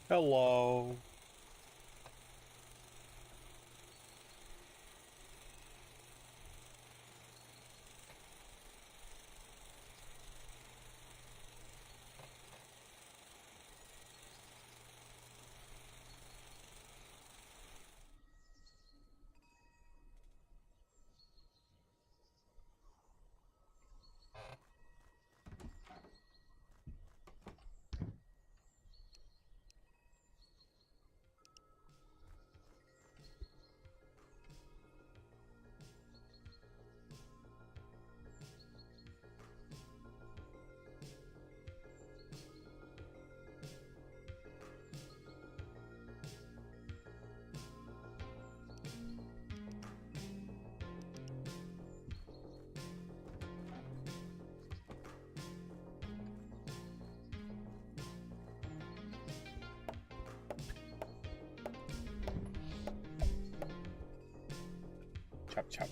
Hello. Chop chop.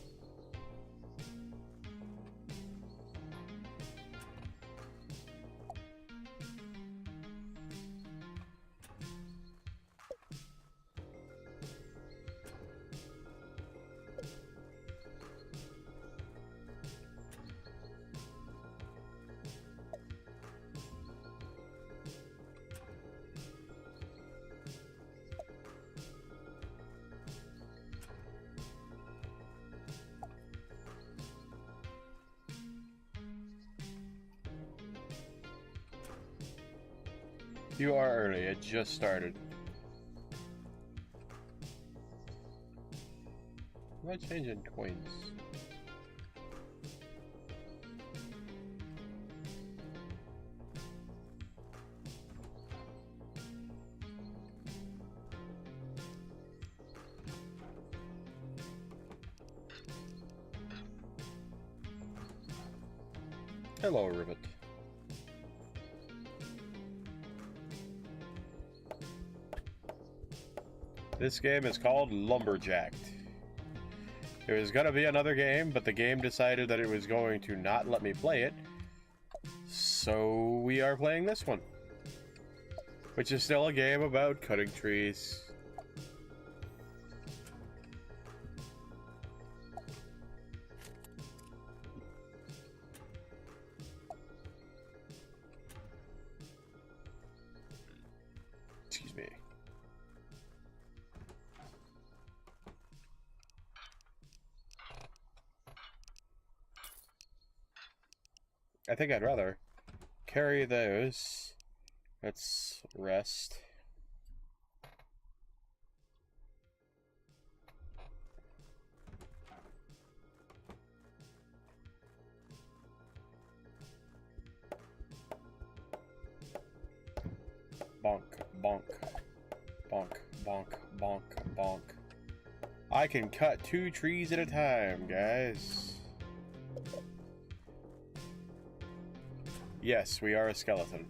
You are early. It just started. Am I changing coins? Hello, Ribbit. This game is called Lumberjacked. There was gonna be another game, but the game decided that it was going to not let me play it. So we are playing this one. Which is still a game about cutting trees. Excuse me. I think I'd rather carry those. Let's rest. Bonk, bonk, bonk, bonk, bonk, bonk. I can cut 2 trees at a time, guys. Yes, we are a skeleton.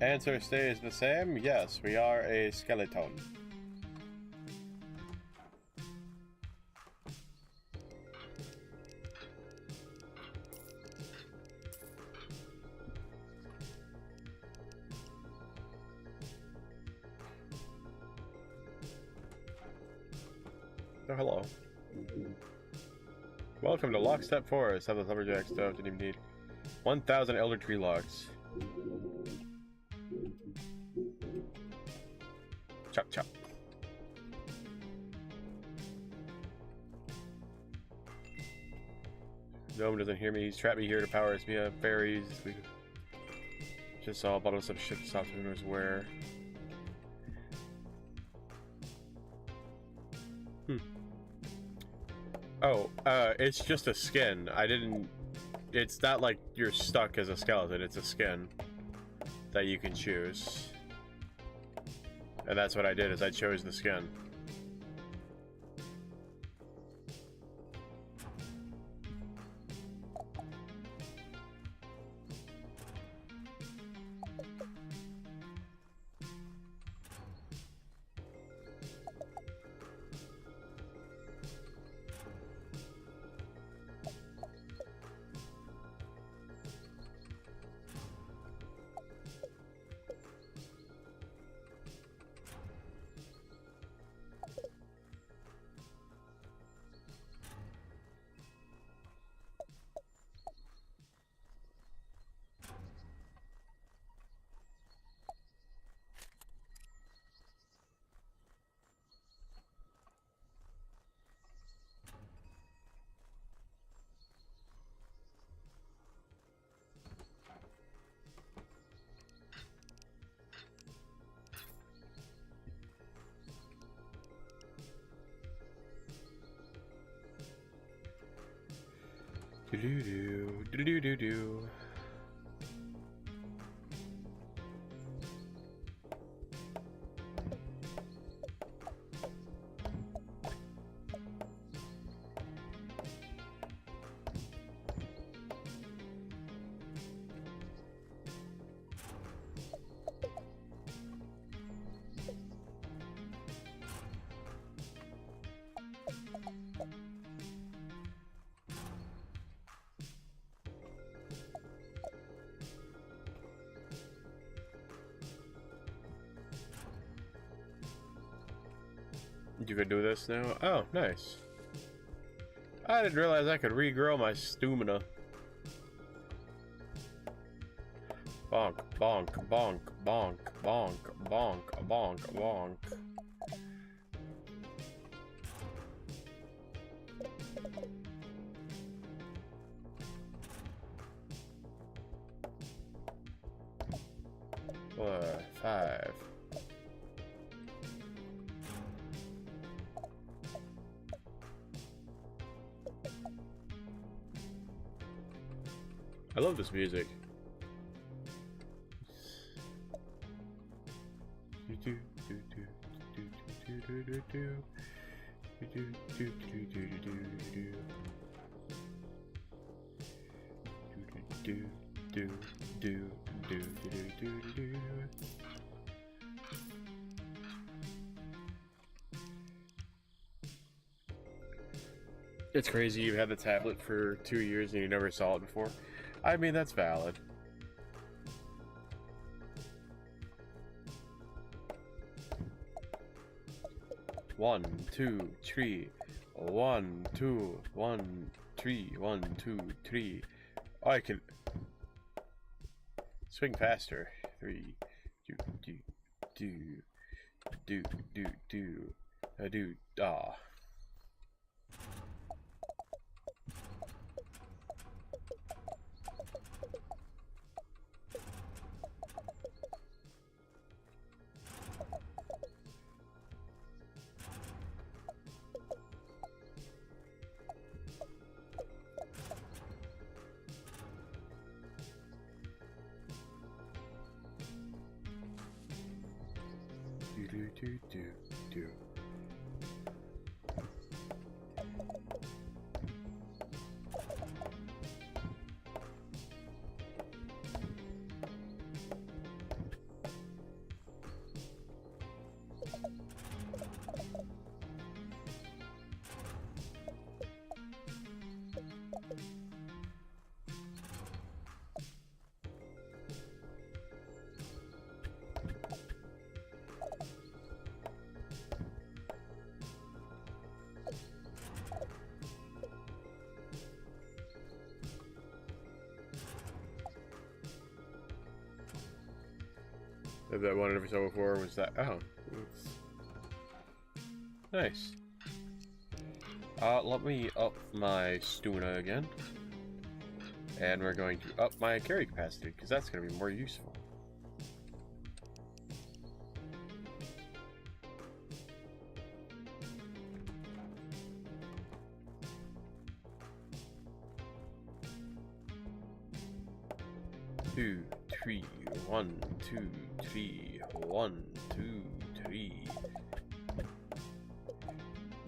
Answer stays the same. Yes, we are a skeleton. Oh, hello. Welcome to Lockstep Forest. Have the Lumberjack stuff. Didn't even need 1,000 elder tree logs. Chop chop. Gnome doesn't hear me. He's trapped me here to power us via fairies. We just saw a bottle of some shit. Stop who knows where. Oh, it's just a skin. I didn't... It's not like you're stuck as a skeleton. It's a skin that you can choose. And that's what I did, is I chose the skin. Do do do do do do do. You could do this now? Oh, nice. I didn't realize I could regrow my stamina. Bonk, bonk, bonk, bonk, bonk, bonk, bonk, bonk. Four, five. I love this music. It's crazy you had the tablet for 2 years and you never saw it before. I mean, that's valid. One, two, three. 1, 2, 1, 3, 1, 2, 3. Oh, I can swing faster. 3, do, do, do, do, do, do, do, ah. Do. That one I never saw before was that. Oh, it's nice. Let me up my stamina again, and we're going to up my carry capacity because that's going to be more useful. Two, three, 1, 2, 3, 1, 2, 3.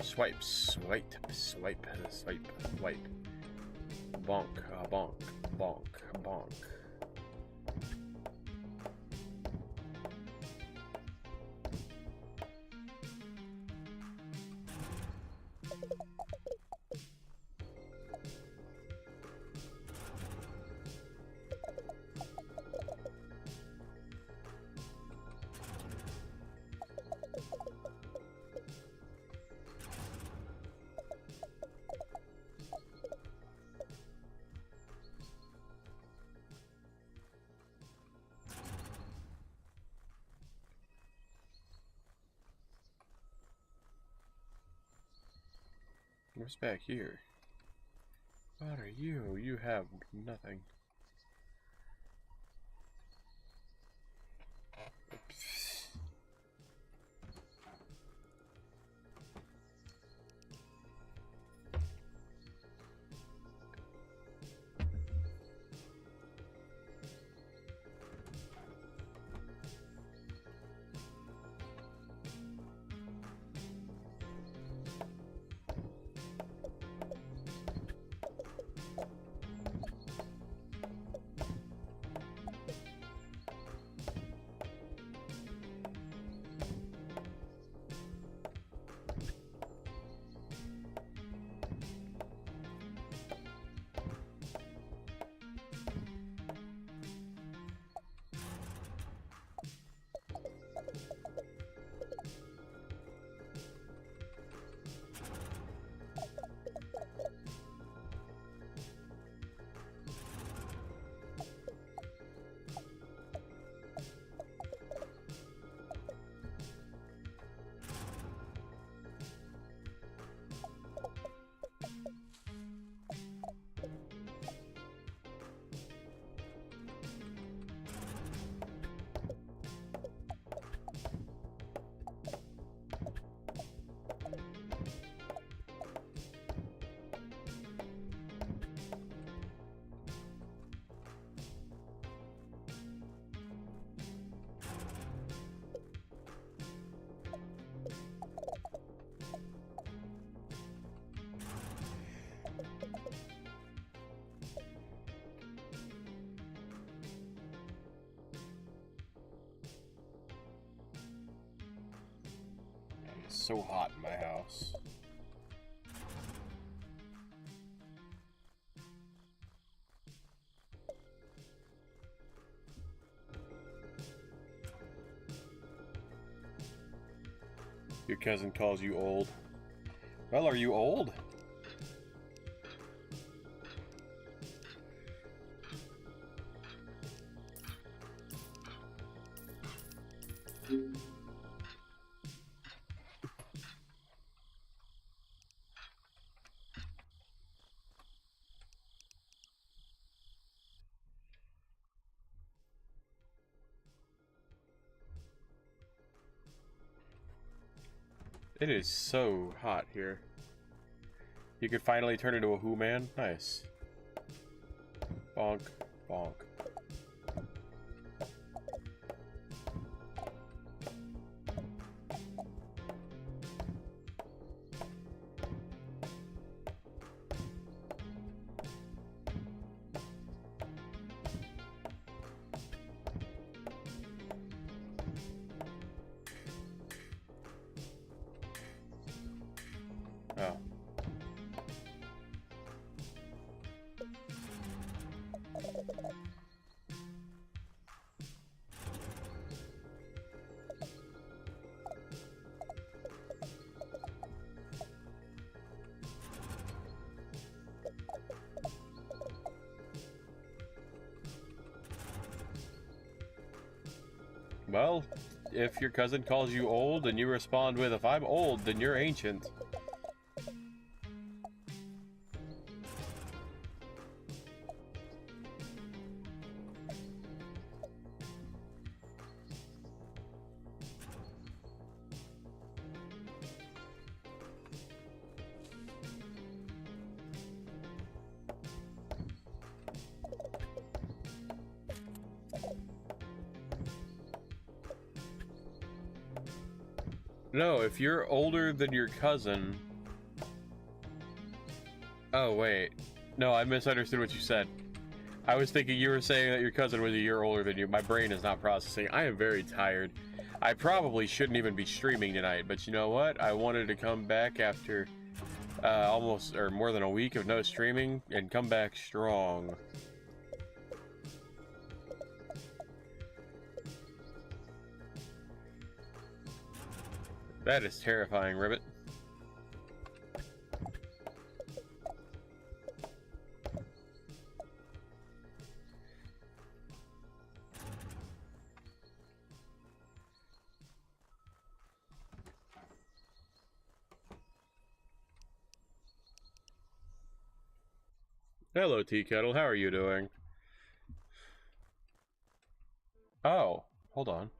Swipe, swipe, swipe, swipe, wipe. Bonk, bonk, bonk, bonk. What's back here? What are you? You have nothing. so hot in my house. Your cousin calls you old. Well, are you old? It is so hot here. You could finally turn into a Who Man? Nice. Bonk, bonk. Oh. Well, if your cousin calls you old and you respond with, if I'm old, then you're ancient. No, if you're older than your cousin... Oh, wait. No, I misunderstood what you said. I was thinking you were saying that your cousin was a year older than you. My brain is not processing. I am very tired. I probably shouldn't even be streaming tonight, but you know what? I wanted to come back after almost, or more than a week of no streaming, and come back strong. That is terrifying, Ribbit. Hello, Tea Kettle. How are you doing? Oh, hold on.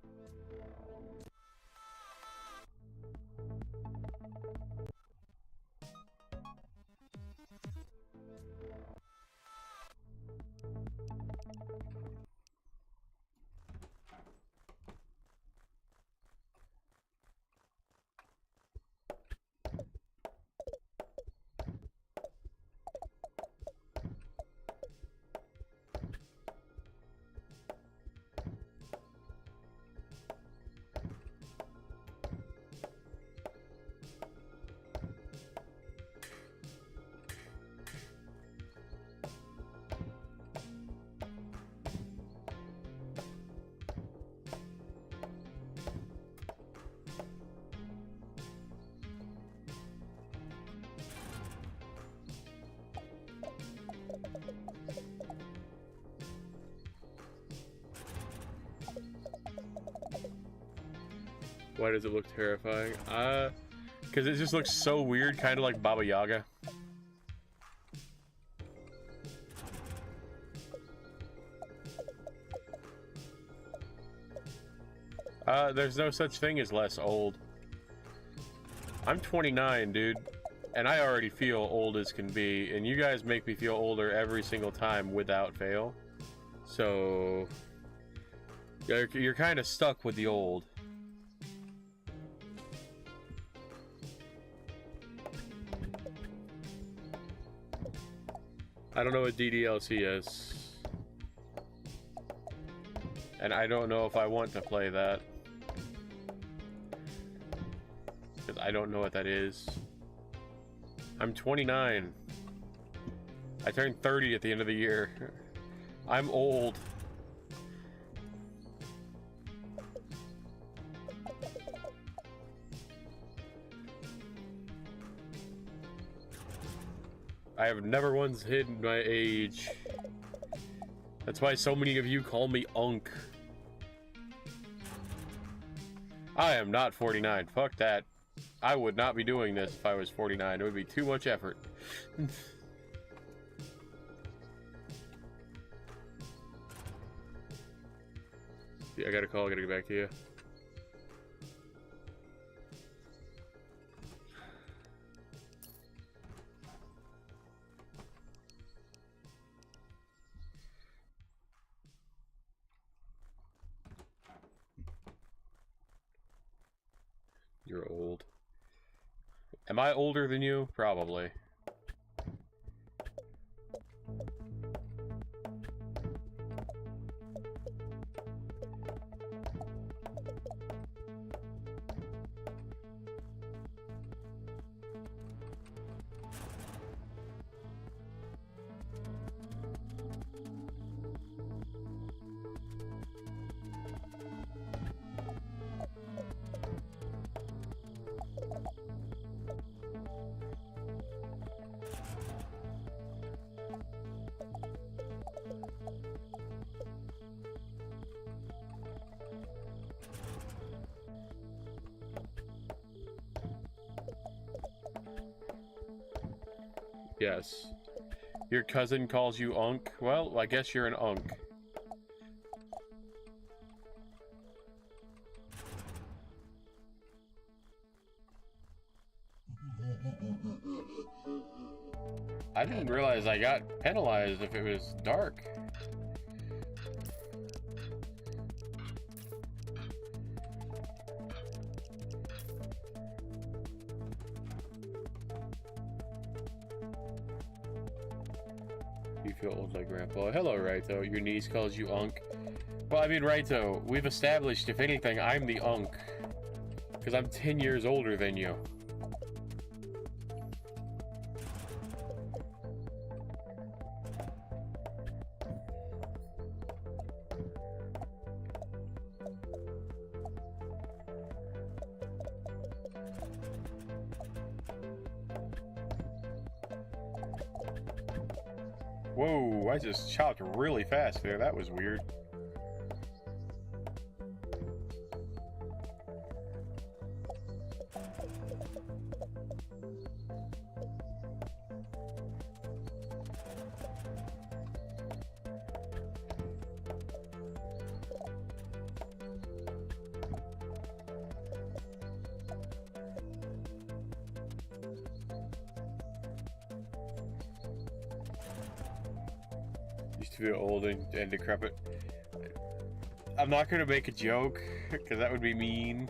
Why does it look terrifying? Because it just looks so weird, kind of like Baba Yaga. There's no such thing as less old. I'm 29, dude, and I already feel old as can be, and you guys make me feel older every single time without fail. So, you're kind of stuck with the old. I don't know what DDLC is. And I don't know if I want to play that. Because I don't know what that is. I'm 29. I turned 30 at the end of the year. I'm old. I have never once hidden my age. That's why so many of you call me Unk. I am not 49. Fuck that. I would not be doing this if I was 49. It would be too much effort. Yeah, I got a call. I gotta get back to you. You're old. Am I older than you? Probably. Yes. Your cousin calls you Unk? Well, I guess you're an Unk. I didn't realize I got penalized if it was dark. You feel old like Grandpa. Hello, Raito. Your niece calls you Unk. Well, I mean, Raito, we've established, if anything, I'm the Unk. Because I'm 10 years older than you. Whoa, I just chopped really fast there. That was weird. Used to be old and decrepit. I'm not gonna make a joke, because that would be mean.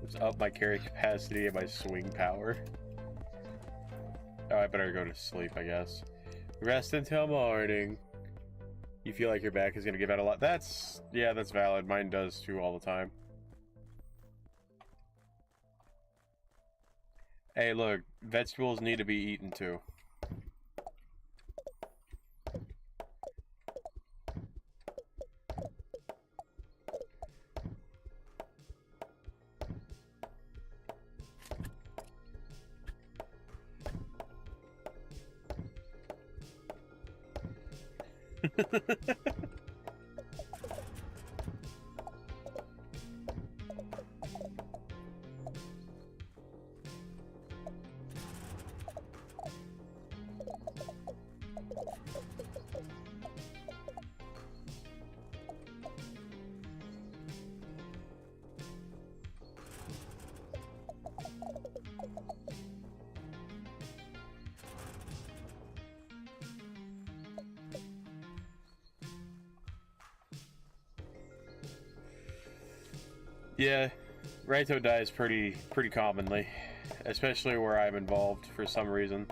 Let's up my carry capacity and my swing power. Oh, I better go to sleep, I guess. Rest until morning. You feel like your back is gonna give out a lot. Yeah, that's valid. Mine does too all the time. Hey, look, vegetables need to be eaten too. Yeah, Raito dies pretty commonly, especially where I'm involved for some reason.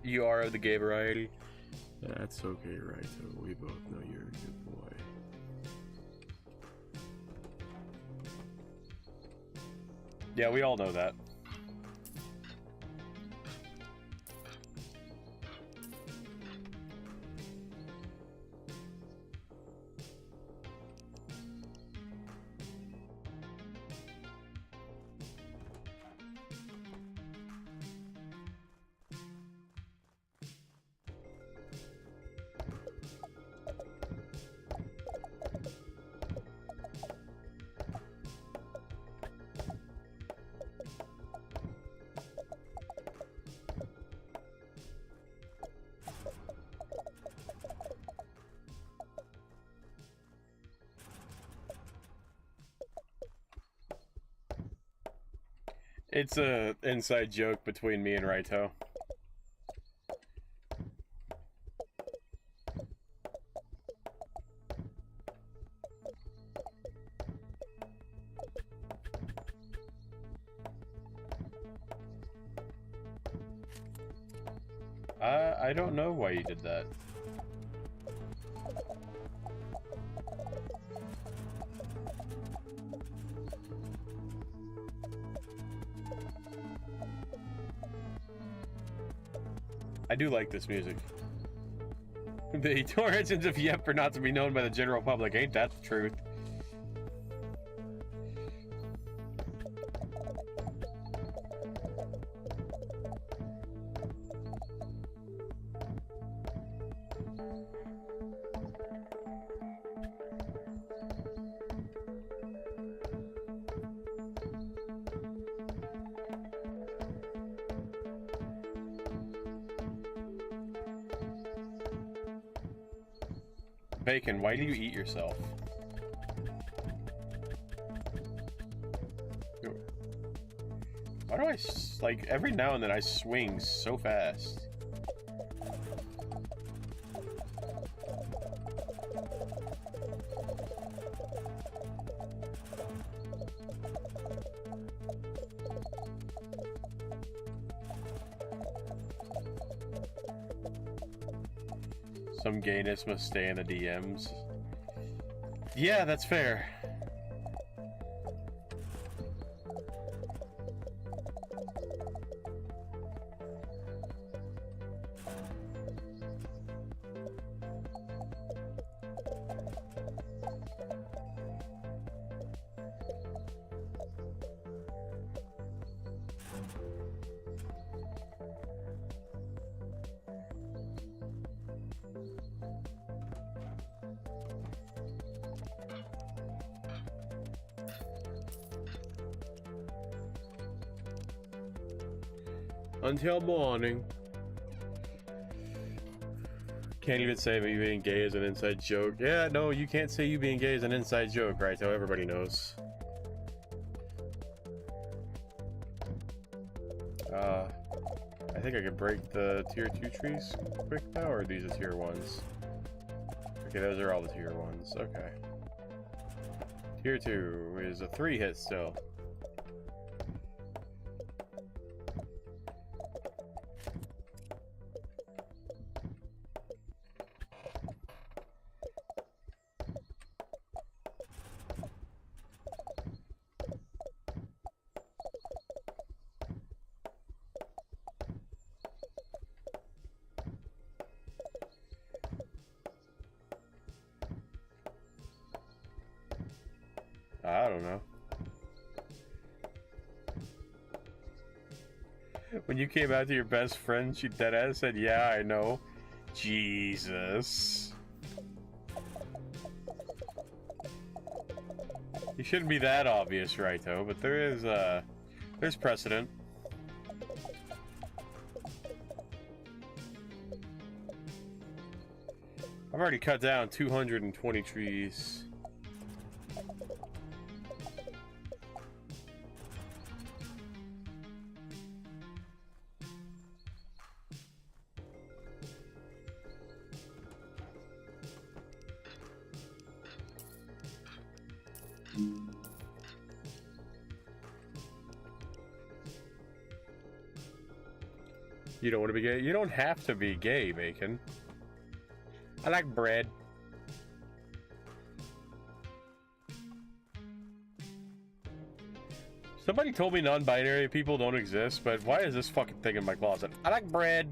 You are of the gay variety. That's okay, right? So we both know you're a good boy. Yeah, we all know that. It's a inside joke between me and Raito. I don't know why you did that. I do like this music. The origins of Yep are not to be known by the general public. Ain't that the truth? Bacon, why do you eat yourself? Why do I, like, every now and then I swing so fast? Some gayness must stay in the DMs. Yeah, that's fair. Until morning. Can't even say that you being gay is an inside joke. Yeah, no, you can't say you being gay is an inside joke, right? So everybody knows. I think I could break the tier 2 trees quick now, or are these the tier 1s? Okay, those are all the tier 1s. Okay. Tier 2 is a 3 hit still. I don't know. When you came out to your best friend, she deadass said, "Yeah, I know." Jesus. You shouldn't be that obvious, Raito, but there's precedent. I've already cut down 220 trees. You don't want to be gay? You don't have to be gay, Bacon. I like bread. Somebody told me non-binary people don't exist, but why is this fucking thing in my closet? I like bread.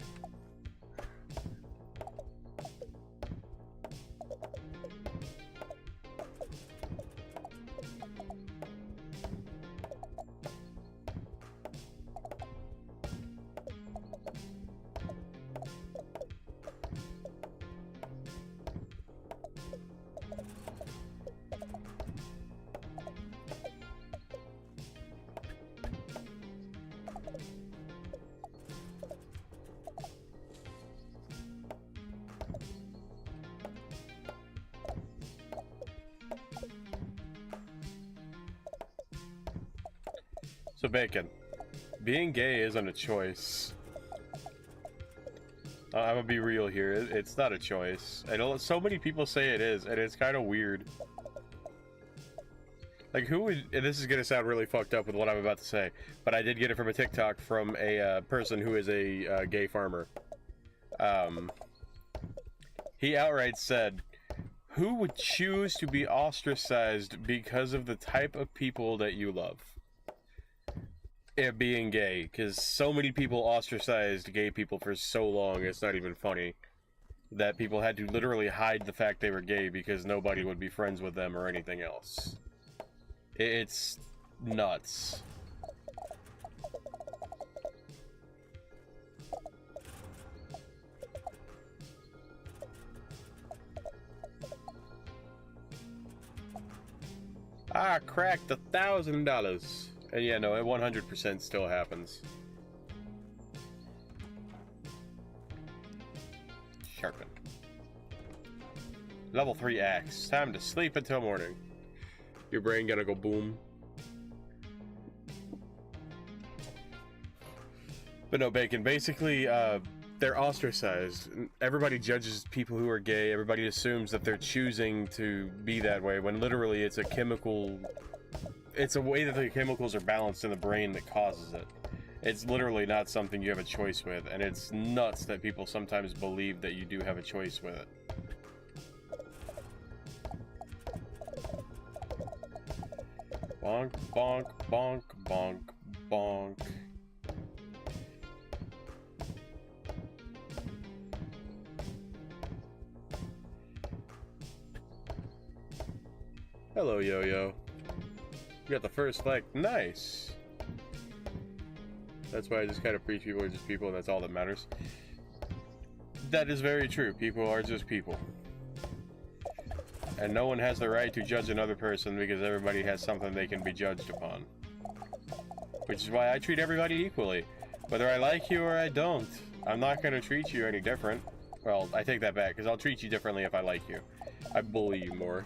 So Bacon, being gay isn't a choice. I'm gonna be real here, it's not a choice. I know so many people say it is, and it's kind of weird. Like who would, and this is gonna sound really fucked up with what I'm about to say, but I did get it from a TikTok from a person who is a gay farmer. He outright said, who would choose to be ostracized because of the type of people that you love? It being gay, because so many people ostracized gay people for so long, it's not even funny. That people had to literally hide the fact they were gay because nobody would be friends with them or anything else. It's nuts. I cracked $1,000. And yeah, no, it 100% still happens. Sharpen. Level 3 axe. Time to sleep until morning. Your brain gonna go boom. But no, Bacon, basically, they're ostracized. Everybody judges people who are gay. Everybody assumes that they're choosing to be that way, when literally it's a chemical... It's a way that the chemicals are balanced in the brain that causes it. It's literally not something you have a choice with, and it's nuts that people sometimes believe that you do have a choice with it. Bonk, bonk, bonk, bonk, bonk. Hello, Yo-Yo. You got the first like, nice. That's why I just kind of preach people are just people, and that's all that matters. That is very true. People are just people. And no one has the right to judge another person because everybody has something they can be judged upon. Which is why I treat everybody equally. Whether I like you or I don't, I'm not going to treat you any different. Well, I take that back, because I'll treat you differently if I like you. I bully you more.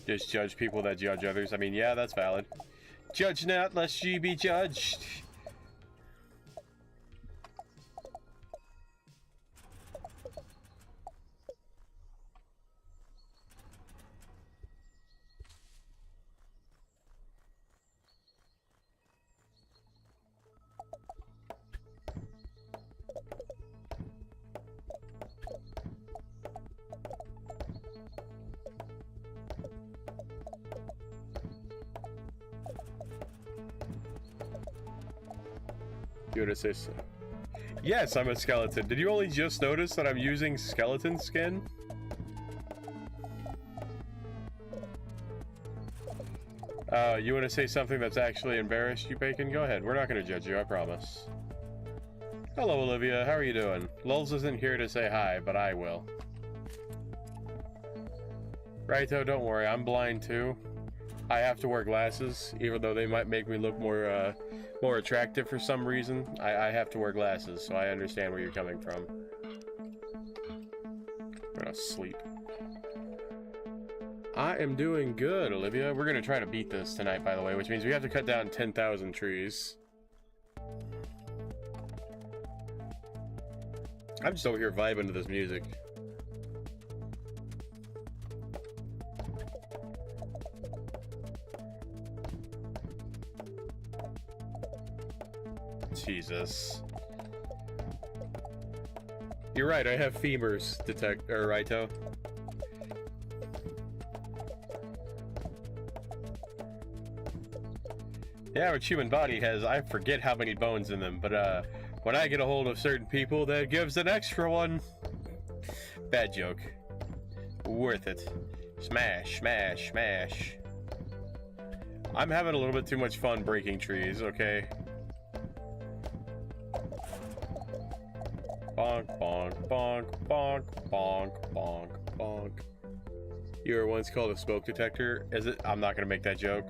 Just judge people that judge others. I mean, yeah, that's valid. Judge not, lest ye be judged. You would say so. Yes, I'm a skeleton. Did you only just notice that I'm using skeleton skin? You want to say something that's actually embarrassed you, Bacon? Go ahead. We're not going to judge you, I promise. Hello, Olivia. How are you doing? Lulz isn't here to say hi, but I will. Righto, don't worry. I'm blind, too. I have to wear glasses, even though they might make me look more attractive for some reason. I have to wear glasses, so I understand where you're coming from. I'm gonna sleep. I am doing good, Olivia. We're gonna try to beat this tonight, by the way, which means we have to cut down 10,000 trees. I'm just over here vibing to this music. Jesus. You're right, I have femurs, Raito. The average human body has, I forget how many bones in them, but when I get a hold of certain people, that gives an extra one. Bad joke. Worth it. Smash, smash, smash. I'm having a little bit too much fun breaking trees, okay? Bonk, bonk, bonk, bonk, bonk, bonk, bonk. You were once called a smoke detector. Is it? I'm not gonna make that joke.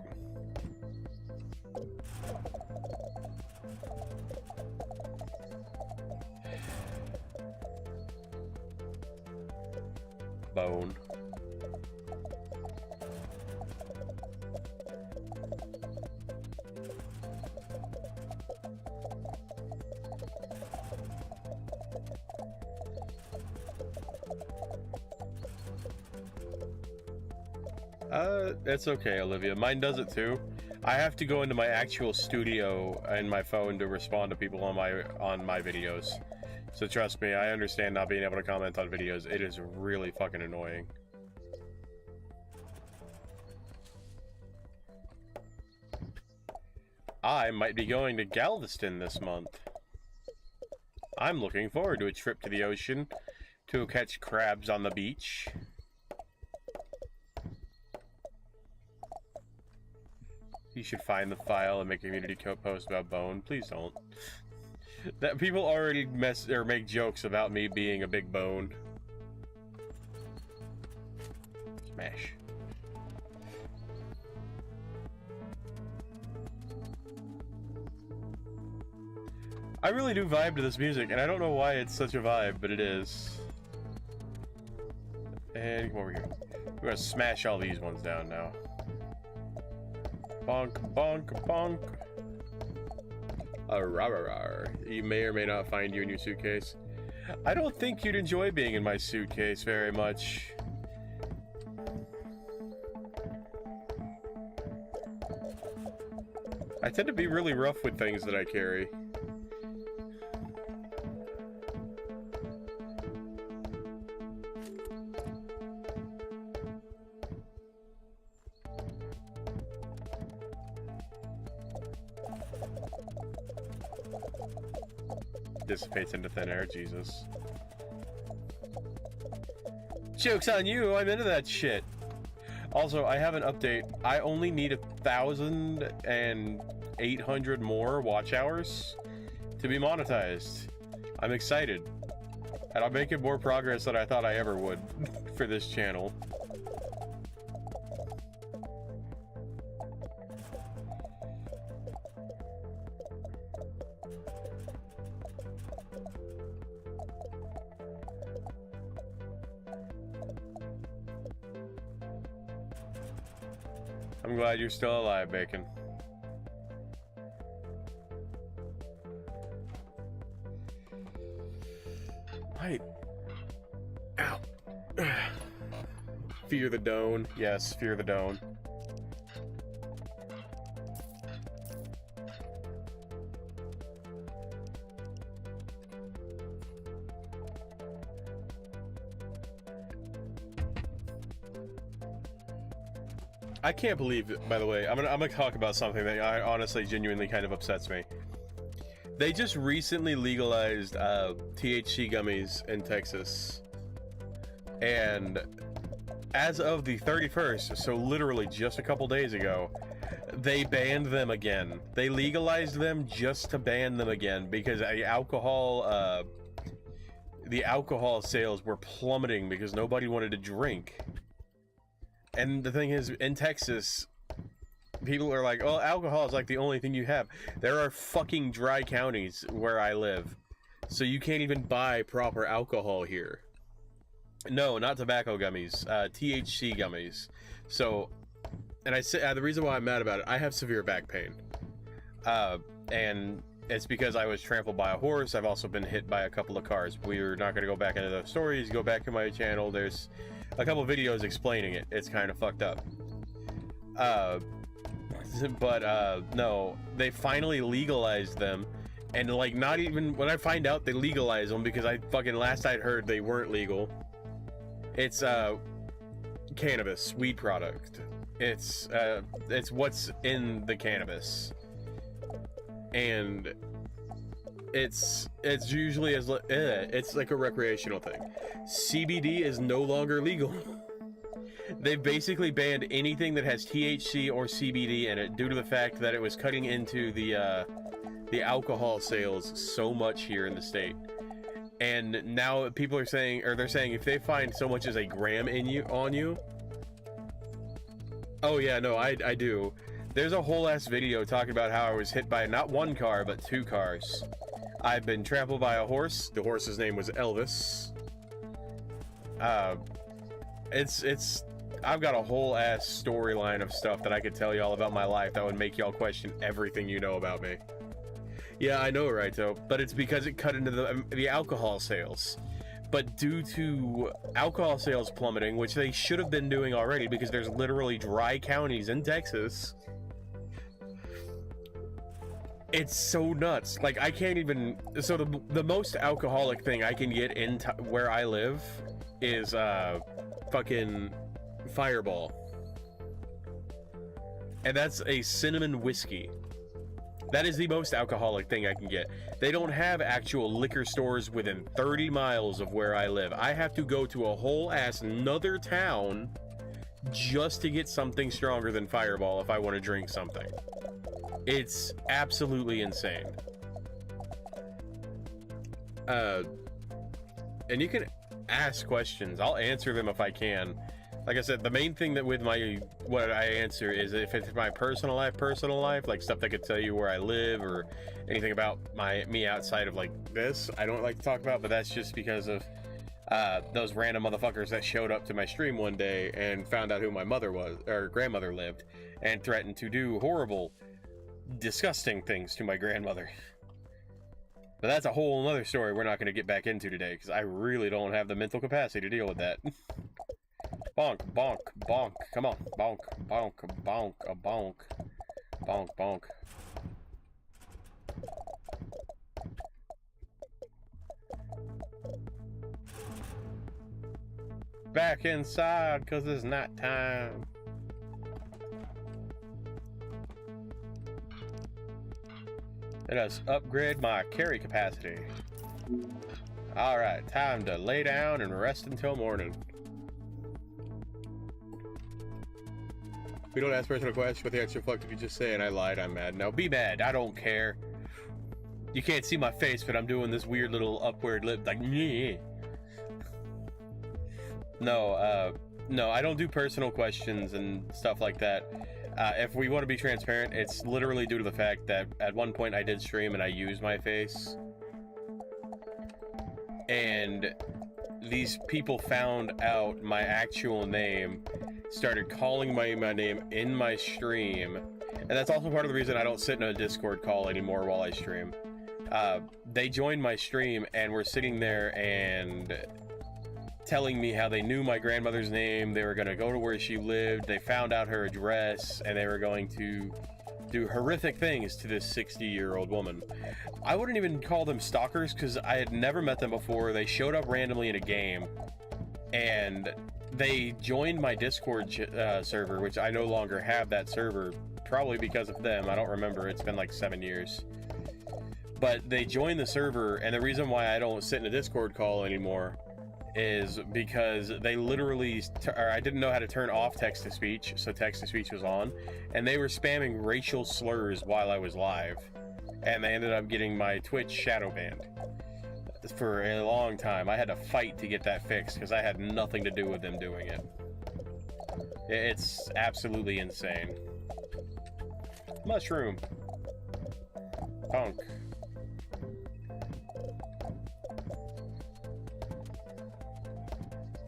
Bone. It's okay, Olivia. Mine does it too. I have to go into my actual studio and my phone to respond to people on my videos. So trust me, I understand not being able to comment on videos. It is really fucking annoying. I might be going to Galveston this month. I'm looking forward to a trip to the ocean to catch crabs on the beach. You should find the file and make a community post about Bone. Please don't. That people already make jokes about me being a big bone. Smash. I really do vibe to this music, and I don't know why it's such a vibe, but it is. And come over here. We're gonna smash all these ones down now. Bonk, bonk, bonk. You may or may not find you in your suitcase. I don't think you'd enjoy being in my suitcase very much. I tend to be really rough with things that I carry. Dissipates into thin air, Jesus. Joke's on you, I'm into that shit. Also, I have an update. I only need 1,800 more watch hours to be monetized. I'm excited. And I'm making more progress than I thought I ever would for this channel. I'm glad you're still alive, Bacon. Right. Ow. Fear the Doan. Yes, fear the Doan. I can't believe, by the way, I'm gonna talk about something that I honestly genuinely kind of upsets me. They just recently legalized THC gummies in Texas. And as of the 31st, so literally just a couple days ago, they banned them again. They legalized them just to ban them again because the alcohol sales were plummeting because nobody wanted to drink. And the thing is, in Texas, people are like, oh, alcohol is like the only thing you have. There are fucking dry counties where I live. So you can't even buy proper alcohol here. No, not tobacco gummies. THC gummies. So, and I say the reason why I'm mad about it, I have severe back pain, and it's because I was trampled by a horse. I've also been hit by a couple of cars. We're not going to go back into those stories. Go back to my channel. There's a couple videos explaining it. It's kind of fucked up. No, they finally legalized them, and like not even when I find out they legalized them, because I fucking last I'd heard they weren't legal. It's cannabis, weed product. It's what's in the cannabis, and it's usually it's like a recreational thing. CBD is no longer legal. They've basically banned anything that has THC or CBD in it due to the fact that it was cutting into the alcohol sales so much here in the state. And now people are saying, or they're saying, if they find so much as a gram on you. Oh yeah, no, I do. There's a whole ass video talking about how I was hit by not one car but 2 cars. I've been trampled by a horse. The horse's name was Elvis. I've got a whole ass storyline of stuff that I could tell y'all about my life that would make y'all question everything you know about me. Yeah, I know, right, though. But it's because it cut into the alcohol sales. But due to alcohol sales plummeting, which they should have been doing already, because there's literally dry counties in Texas, it's so nuts. Like, I can't even... So the most alcoholic thing I can get in where I live is fucking Fireball. And that's a cinnamon whiskey. That is the most alcoholic thing I can get. They don't have actual liquor stores within 30 miles of where I live. I have to go to a whole ass another town just to get something stronger than Fireball if I want to drink something. It's absolutely insane. And you can ask questions. I'll answer them if I can. Like I said, the main thing that with what I answer is if it's my personal life, like stuff that could tell you where I live or anything about me outside of like this, I don't like to talk about, but that's just because of those random motherfuckers that showed up to my stream one day and found out who my mother was, or grandmother lived, and threatened to do horrible, disgusting things to my grandmother. But that's a whole other story we're not going to get back into today, because I really don't have the mental capacity to deal with that. Bonk, bonk, bonk. Come on. Bonk, bonk, bonk, a bonk. Bonk, bonk. Back inside, because it's night time. Let us upgrade my carry capacity. Alright, time to lay down and rest until morning. We don't ask personal questions, but the extra fuck did you just say? And I lied, I'm mad. Now be mad, I don't care. You can't see my face, but I'm doing this weird little upward lip, like, yeah. No, no, I don't do personal questions and stuff like that. If we want to be transparent, it's literally due to the fact that at one point I did stream and I used my face. And these people found out my actual name, started calling my name in my stream. And that's also part of the reason I don't sit in a Discord call anymore while I stream. They joined my stream and were sitting there and telling me how they knew my grandmother's name, they were going to go to where she lived, they found out her address, and they were going to do horrific things to this 60-year-old woman. I wouldn't even call them stalkers because I had never met them before. They showed up randomly in a game, and they joined my Discord server, which I no longer have that server, probably because of them. I don't remember. It's been like 7 years. But they joined the server, and the reason why I don't sit in a Discord call anymore is because they literally, I didn't know how to turn off text-to-speech, so text-to-speech was on, and they were spamming racial slurs while I was live, and they ended up getting my Twitch shadow banned for a long time. I had to fight to get that fixed because I had nothing to do with them doing it. It's absolutely insane. Mushroom. Punk.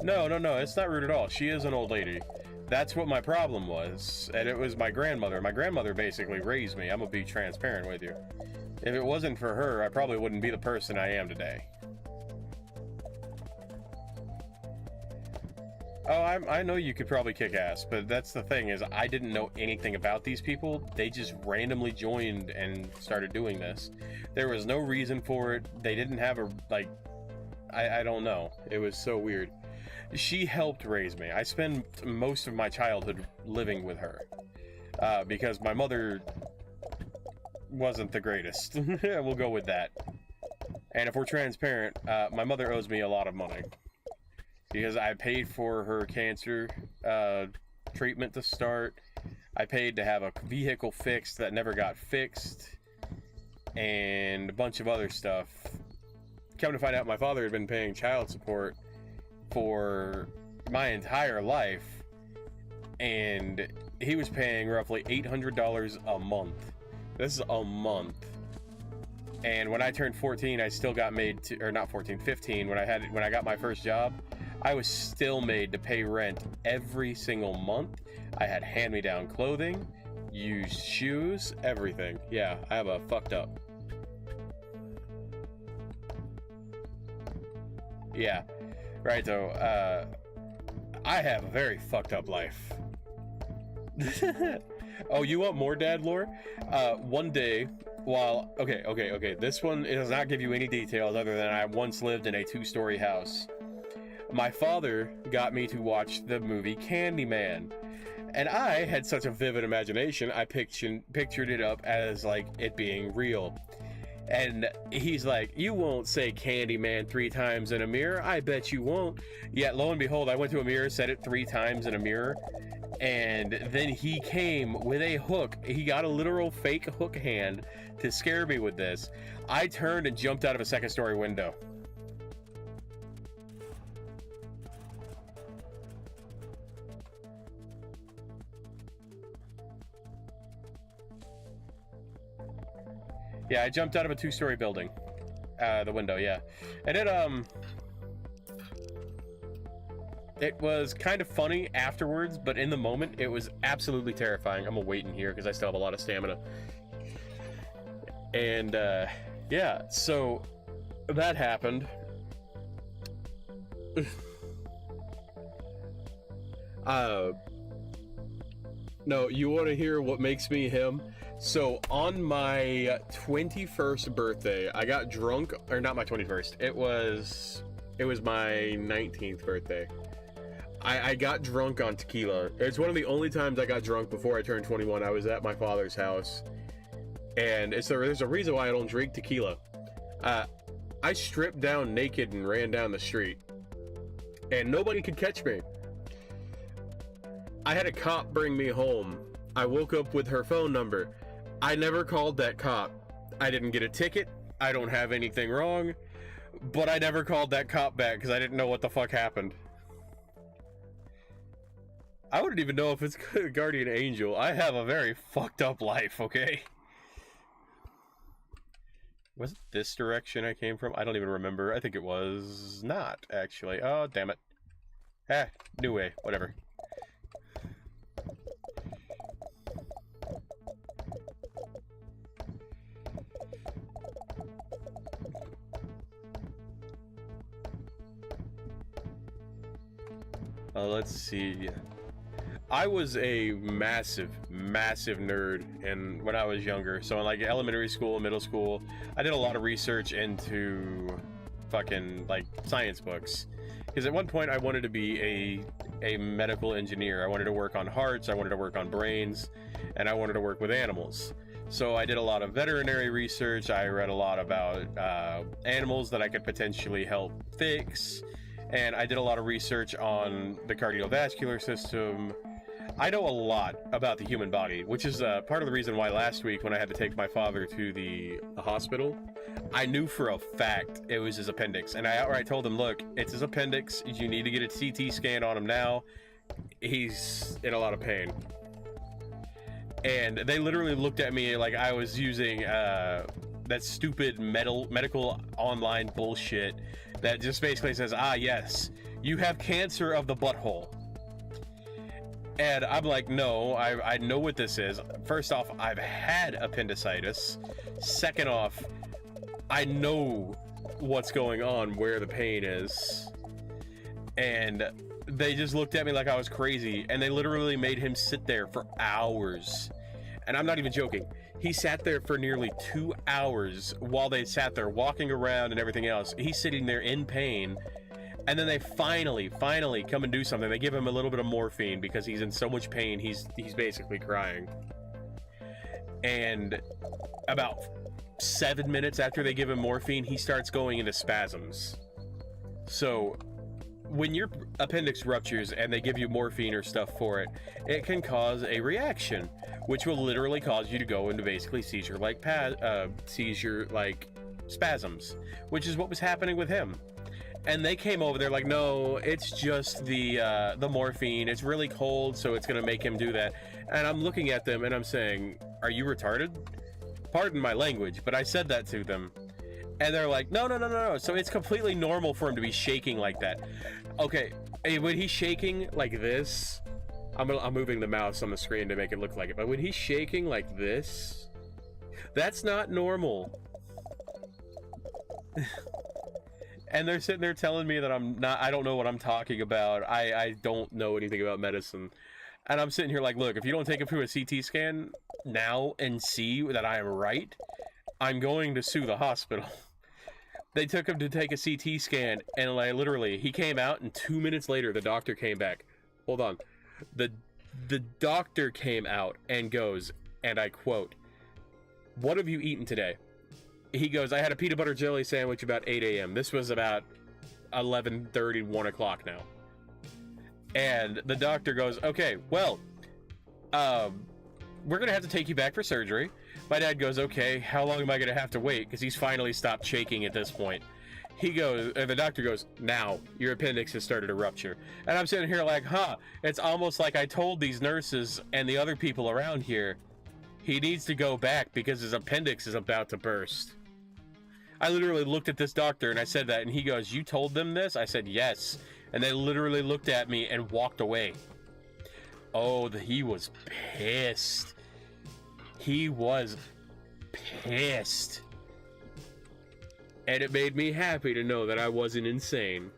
No, no, no, it's not rude at all. She is an old lady. That's what my problem was, and it was my grandmother. My grandmother basically raised me. I'm gonna be transparent with you. If it wasn't for her, I probably wouldn't be the person I am today. Oh, I know you could probably kick ass, but that's the thing is I didn't know anything about these people. They just randomly joined and started doing this. There was no reason for it. They didn't have a, like, I don't know. It was so weird. She helped raise me. I spent most of my childhood living with her because my mother wasn't the greatest. We'll go with that. And if we're transparent, my mother owes me a lot of money because I paid for her cancer treatment to start. I paid to have a vehicle fixed that never got fixed and a bunch of other stuff. Come to find out, my father had been paying child support for my entire life, and he was paying roughly $800 a month. This is a month. And when I turned 14, I still got made to, or not 14, 15, when I got my first job, I was still made to pay rent every single month. I had hand-me-down clothing, used shoes, everything. Yeah, I have a fucked up. Yeah, right though, I have a very fucked up life. Oh, you want more dad lore? One day, while, okay, this one, it does not give you any details other than I once lived in a 2-story house. My father got me to watch the movie Candyman, and I had such a vivid imagination, I pictured it up as, like, it being real. And he's like, you won't say Candyman 3 times in a mirror. I bet you won't. Yet, lo and behold, I went to a mirror, said it 3 times in a mirror. And then he came with a hook. He got a literal fake hook hand to scare me with this. I turned and jumped out of a 2nd-story window. Yeah, I jumped out of a 2-story building. The window, yeah. And it was kind of funny afterwards, but in the moment, it was absolutely terrifying. I'm gonna wait in here because I still have a lot of stamina. And, yeah, so that happened. No, you want to hear what makes me him? So on my 21st birthday, I got drunk, or not my 21st, it was my 19th birthday. I got drunk on tequila. It's one of the only times I got drunk before I turned 21. I was at my father's house, and there's a reason why I don't drink tequila. I stripped down naked and ran down the street, and nobody could catch me. I had a cop bring me home. I woke up with her phone number. I never called that cop. I didn't get a ticket. I don't have anything wrong. But I never called that cop back because I didn't know what the fuck happened. I wouldn't even know if it's a guardian angel. I have a very fucked up life, okay? Was it this direction I came from? I don't even remember. I think it was not, actually. Oh, damn it. New way. Whatever. Let's see. I was a massive nerd when I was younger. So in like elementary school, middle school, I did a lot of research into fucking like science books. Because at one point I wanted to be a medical engineer. I wanted to work on hearts, I wanted to work on brains, and I wanted to work with animals. So I did a lot of veterinary research. I read a lot about animals that I could potentially help fix. And I did a lot of research on the cardiovascular system. I know a lot about the human body, which is part of the reason why last week when I had to take my father to the hospital, I knew for a fact it was his appendix. And I outright told him, look, it's his appendix. You need to get a CT scan on him now. He's in a lot of pain. And they literally looked at me like I was using that stupid medical online bullshit that just basically says, ah, yes, you have cancer of the butthole. And I'm like, no, I know what this is. First off, I've had appendicitis. Second off, I know what's going on, where the pain is. And they just looked at me like I was crazy, and they literally made him sit there for hours. And I'm not even joking. He sat there for nearly 2 hours while they sat there walking around and everything else. He's sitting there in pain. And then they finally come and do something. They give him a little bit of morphine because he's in so much pain. He's basically crying. And about 7 minutes after they give him morphine, he starts going into spasms. So when your appendix ruptures and they give you morphine or stuff for it, it can cause a reaction, which will literally cause you to go into basically seizure-like spasms, which is what was happening with him. And they came over, they're like, no, it's just the morphine. It's really cold, so it's gonna make him do that. And I'm looking at them and I'm saying, are you retarded? Pardon my language, but I said that to them. And they're like, no. So it's completely normal for him to be shaking like that. Okay, when he's shaking like this, I'm moving the mouse on the screen to make it look like it, but when he's shaking like this, that's not normal. And they're sitting there telling me that I don't know what I'm talking about. I don't know anything about medicine. And I'm sitting here like, look, if you don't take him through a CT scan now and see that I am right, I'm going to sue the hospital. They took him to take a CT scan, and like literally, he came out, and 2 minutes later, the doctor came back. Hold on. The doctor came out and goes, and I quote, "What have you eaten today?" He goes, I had a peanut butter jelly sandwich about 8 a.m. This was about 11:30, 1 o'clock now. And the doctor goes, okay, well, we're going to have to take you back for surgery. My dad goes, okay, how long am I going to have to wait? Because he's finally stopped shaking at this point. He goes, and the doctor goes, now, your appendix has started to rupture. And I'm sitting here like, huh, it's almost like I told these nurses and the other people around here, he needs to go back because his appendix is about to burst. I literally looked at this doctor and I said that, and he goes, you told them this? I said, yes. And they literally looked at me and walked away. Oh, he was pissed. He was pissed. And it made me happy to know that I wasn't insane.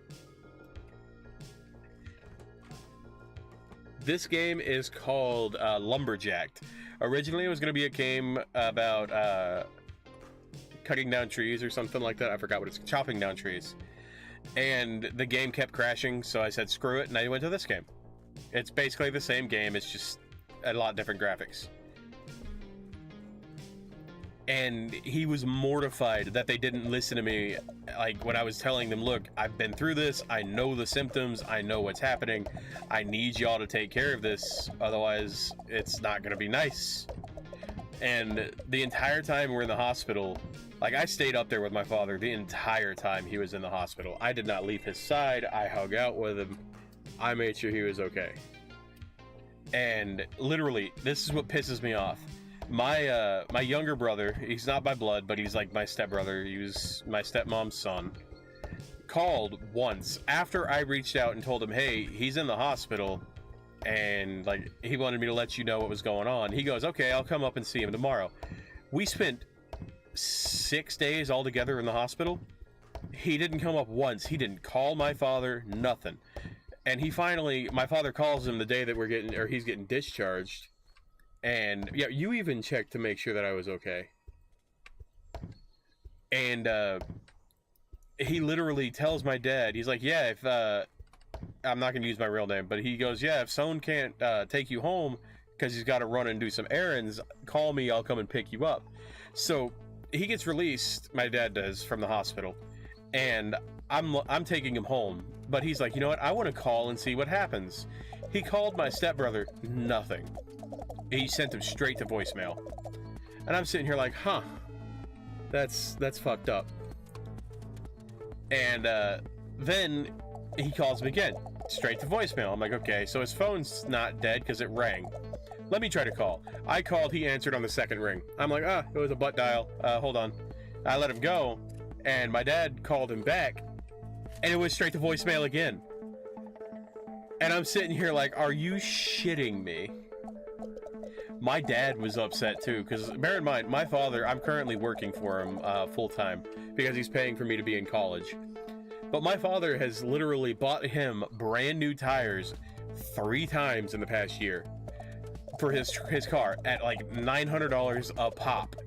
This game is called Lumberjacked. Originally, it was going to be a game about cutting down trees or something like that. I forgot what it's chopping down trees. And the game kept crashing, so I said screw it, and I went to this game. It's basically the same game, it's just a lot different graphics. And he was mortified that they didn't listen to me, like when I was telling them, look, I've been through this, I know the symptoms, I know what's happening, I need y'all to take care of this, otherwise it's not gonna be nice. And the entire time we're in the hospital, like I stayed up there with my father the entire time he was in the hospital. I did not leave his side, I hung out with him, I made sure he was okay. And literally, this is what pisses me off. My younger brother, he's not by blood, but he's like my stepbrother, he was my stepmom's son, called once after I reached out and told him, hey, he's in the hospital, and like he wanted me to let you know what was going on. He goes, okay, I'll come up and see him tomorrow. We spent 6 days all together in the hospital. He didn't come up once. He didn't call my father, nothing. And he finally, my father calls him the day that he's getting discharged. And yeah, you even checked to make sure that I was okay. And he literally tells my dad, he's like, yeah, if I'm not gonna use my real name, but he goes, yeah, if Soan can't take you home because he's got to run and do some errands, call me, I'll come and pick you up. So he gets released, my dad does, from the hospital, and I'm taking him home. But he's like, you know what, I want to call and see what happens. He called my stepbrother, nothing. He sent him straight to voicemail. And I'm sitting here like, huh, that's fucked up. And then he calls me again, straight to voicemail. I'm like, okay, so his phone's not dead because it rang. Let me try to call. I called, he answered on the second ring. I'm like, it was a butt dial. Hold on. I let him go, and my dad called him back, and it was straight to voicemail again. And I'm sitting here like, are you shitting me? My dad was upset too, because bear in mind, my father, I'm currently working for him full-time because he's paying for me to be in college. But my father has literally bought him brand new tires 3 times in the past year for his car at like $900 a pop.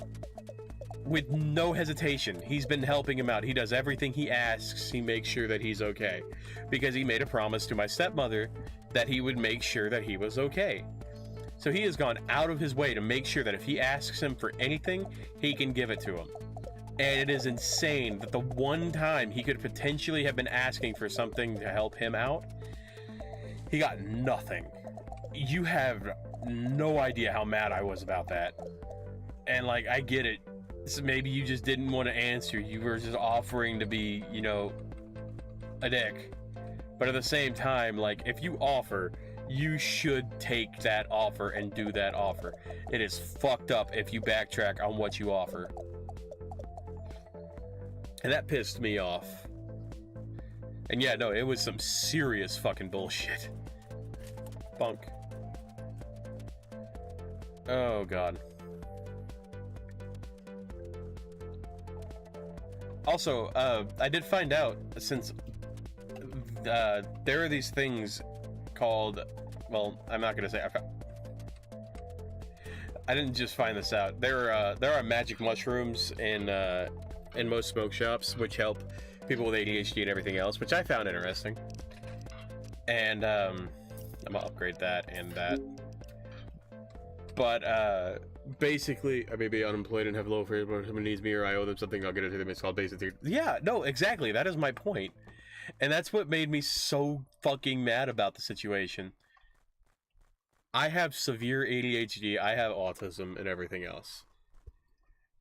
With no hesitation. He's been helping him out. He does everything he asks. He makes sure that he's okay. Because he made a promise to my stepmother that he would make sure that he was okay. So he has gone out of his way to make sure that if he asks him for anything, he can give it to him. And it is insane that the one time he could potentially have been asking for something to help him out, he got nothing. You have no idea how mad I was about that. And like, I get it. So maybe you just didn't want to answer. You were just offering to be, you know, a dick. But at the same time, like, if you offer, you should take that offer and do that offer. It is fucked up if you backtrack on what you offer. And that pissed me off. And yeah, no, it was some serious fucking bullshit. Bunk. Oh, God. Also, I did find out, since there are these things called, well, I'm not gonna say, I didn't just find this out. There are magic mushrooms in most smoke shops, which help people with ADHD and everything else, which I found interesting. And I'm gonna upgrade that and that. But basically, I may be unemployed and have low fares, but if someone needs me or I owe them something, I'll get it to them. It's called basic. Yeah, no, exactly. That is my point. And that's what made me so fucking mad about the situation. I have severe ADHD, I have autism and everything else.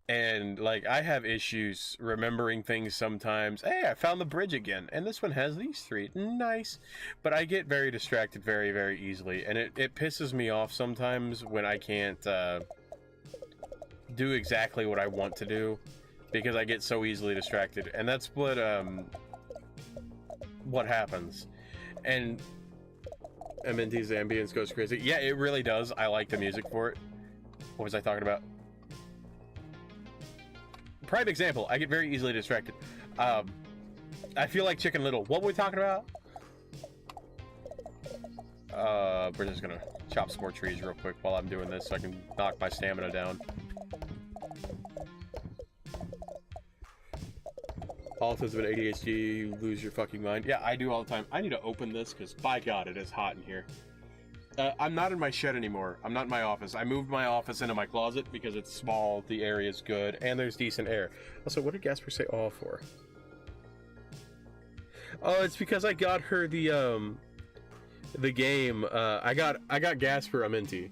And, like, I have issues remembering things sometimes. Hey, I found the bridge again. And this one has these 3. Nice. But I get very distracted very, very easily. And it pisses me off sometimes when I can't do exactly what I want to do. Because I get so easily distracted. And that's what happens. And MNT's ambience goes crazy. Yeah, it really does. I like the music for it. What was I talking about? Prime example, I get very easily distracted. I feel like Chicken Little. What were we talking about? We're just gonna chop some more trees real quick while I'm doing this so I can knock my stamina down. Autism and ADHD, you lose your fucking mind. Yeah, I do all the time. I need to open this because, by God, it is hot in here. I'm not in my shed anymore. I'm not in my office. I moved my office into my closet because it's small, the area is good, and there's decent air. Also, what did Gasper say all for? Oh, it's because I got her the game. I got Gasper a Minty.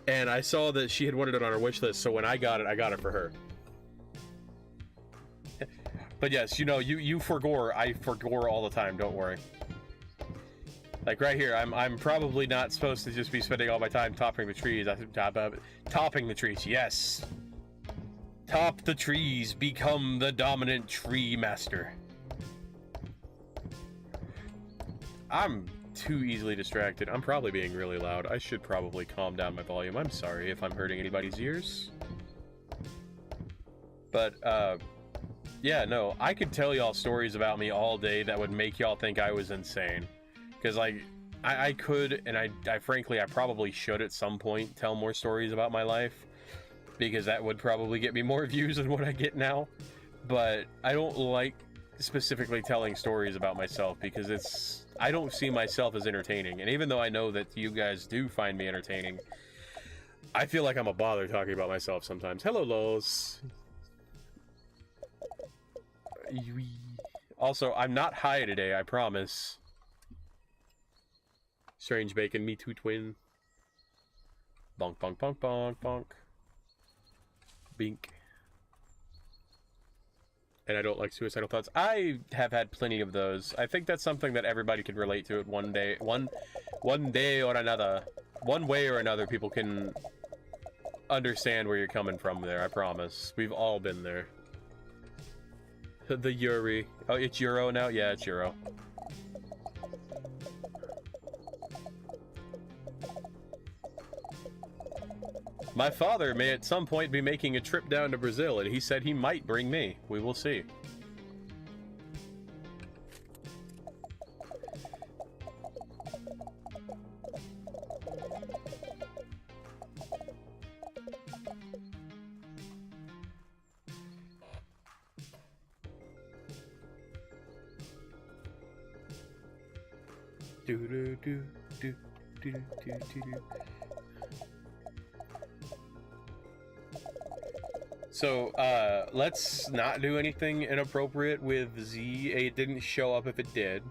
And I saw that she had wanted it on her wish list, so when I got it for her. But yes, you know, you forgore. I forgore all the time, don't worry. Like right here, I'm probably not supposed to just be spending all my time topping the trees. Topping the trees, yes. Top the trees, become the dominant tree master. I'm too easily distracted. I'm probably being really loud. I should probably calm down my volume. I'm sorry if I'm hurting anybody's ears. But, yeah, no, I could tell y'all stories about me all day that would make y'all think I was insane. Because, like, I could, and I frankly, I probably should at some point tell more stories about my life. Because that would probably get me more views than what I get now. But I don't like specifically telling stories about myself because I don't see myself as entertaining. And even though I know that you guys do find me entertaining, I feel like I'm a bother talking about myself sometimes. Hello, Lols. Also, I'm not high today, I promise. Strange bacon, me too, twin. Bonk, bonk, bonk, bonk, bonk. Bink. And I don't like suicidal thoughts. I have had plenty of those. I think that's something that everybody can relate to it one day. One day or another. One way or another, people can understand where you're coming from there, I promise. We've all been there. The Yuri. Oh, it's Euro now? Yeah, it's Euro. My father may at some point be making a trip down to Brazil, and he said he might bring me. We will see. Do do do do do do do do. So, let's not do anything inappropriate with Z. It didn't show up if it did.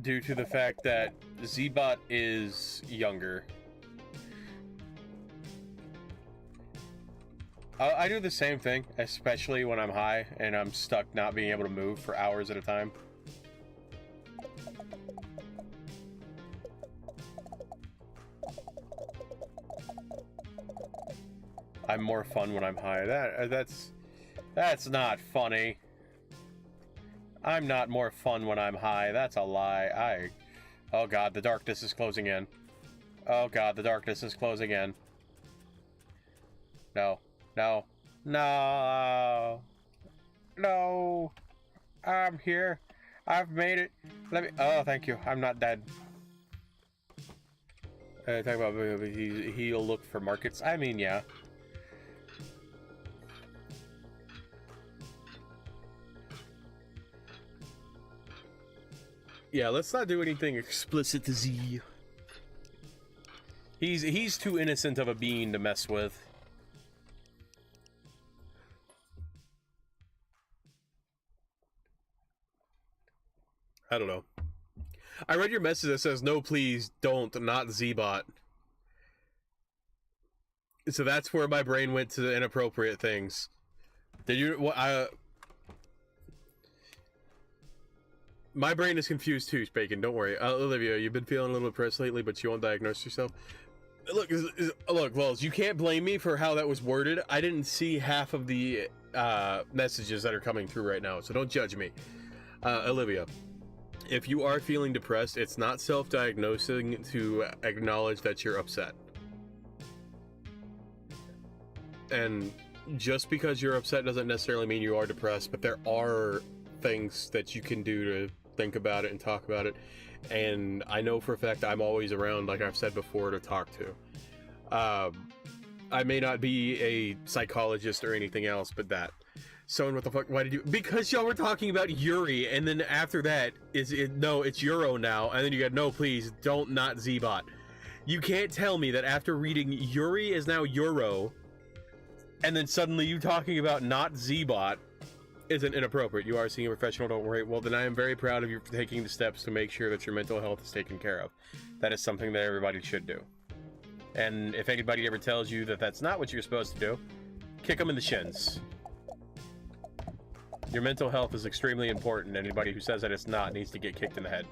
Due to the fact that Zbot is younger. I do the same thing, especially when I'm high and I'm stuck not being able to move for hours at a time. I'm more fun when I'm high. That's not funny. I'm not more fun when I'm high. That's a lie. Oh god, the darkness is closing in. Oh god, the darkness is closing in. No. No. No. No. I'm here. I've made it. Let me... Oh, thank you. I'm not dead. Talk about he'll look for markets. I mean, yeah. Yeah, let's not do anything explicit to Z. He's too innocent of a being to mess with. I don't know. I read your message that says, no, please don't, not Zbot. So that's where my brain went to the inappropriate things. Did you... my brain is confused too, Bacon. Don't worry. Olivia, you've been feeling a little depressed lately, but you won't diagnose yourself. Look, look, Wells, you can't blame me for how that was worded. I didn't see half of the messages that are coming through right now, so don't judge me. Olivia, if you are feeling depressed, it's not self-diagnosing to acknowledge that you're upset. And just because you're upset doesn't necessarily mean you are depressed, but there are things that you can do to think about it and talk about it. And I know for a fact I'm always around, like I've said before, to talk to. I may not be a psychologist or anything else, but that. Soan, what the fuck? Why did you? Because y'all were talking about Yuri, and then after that, no, it's Euro now, and then you got, no, please, don't, not Zbot. You can't tell me that after reading Yuri is now Euro, and then suddenly you talking about not Zbot isn't inappropriate. You are seeing a professional, don't worry. Well, then I am very proud of you for taking the steps to make sure that your mental health is taken care of. That is something that everybody should do. And if anybody ever tells you that that's not what you're supposed to do, kick them in the shins. Your mental health is extremely important. Anybody who says that it's not needs to get kicked in the head.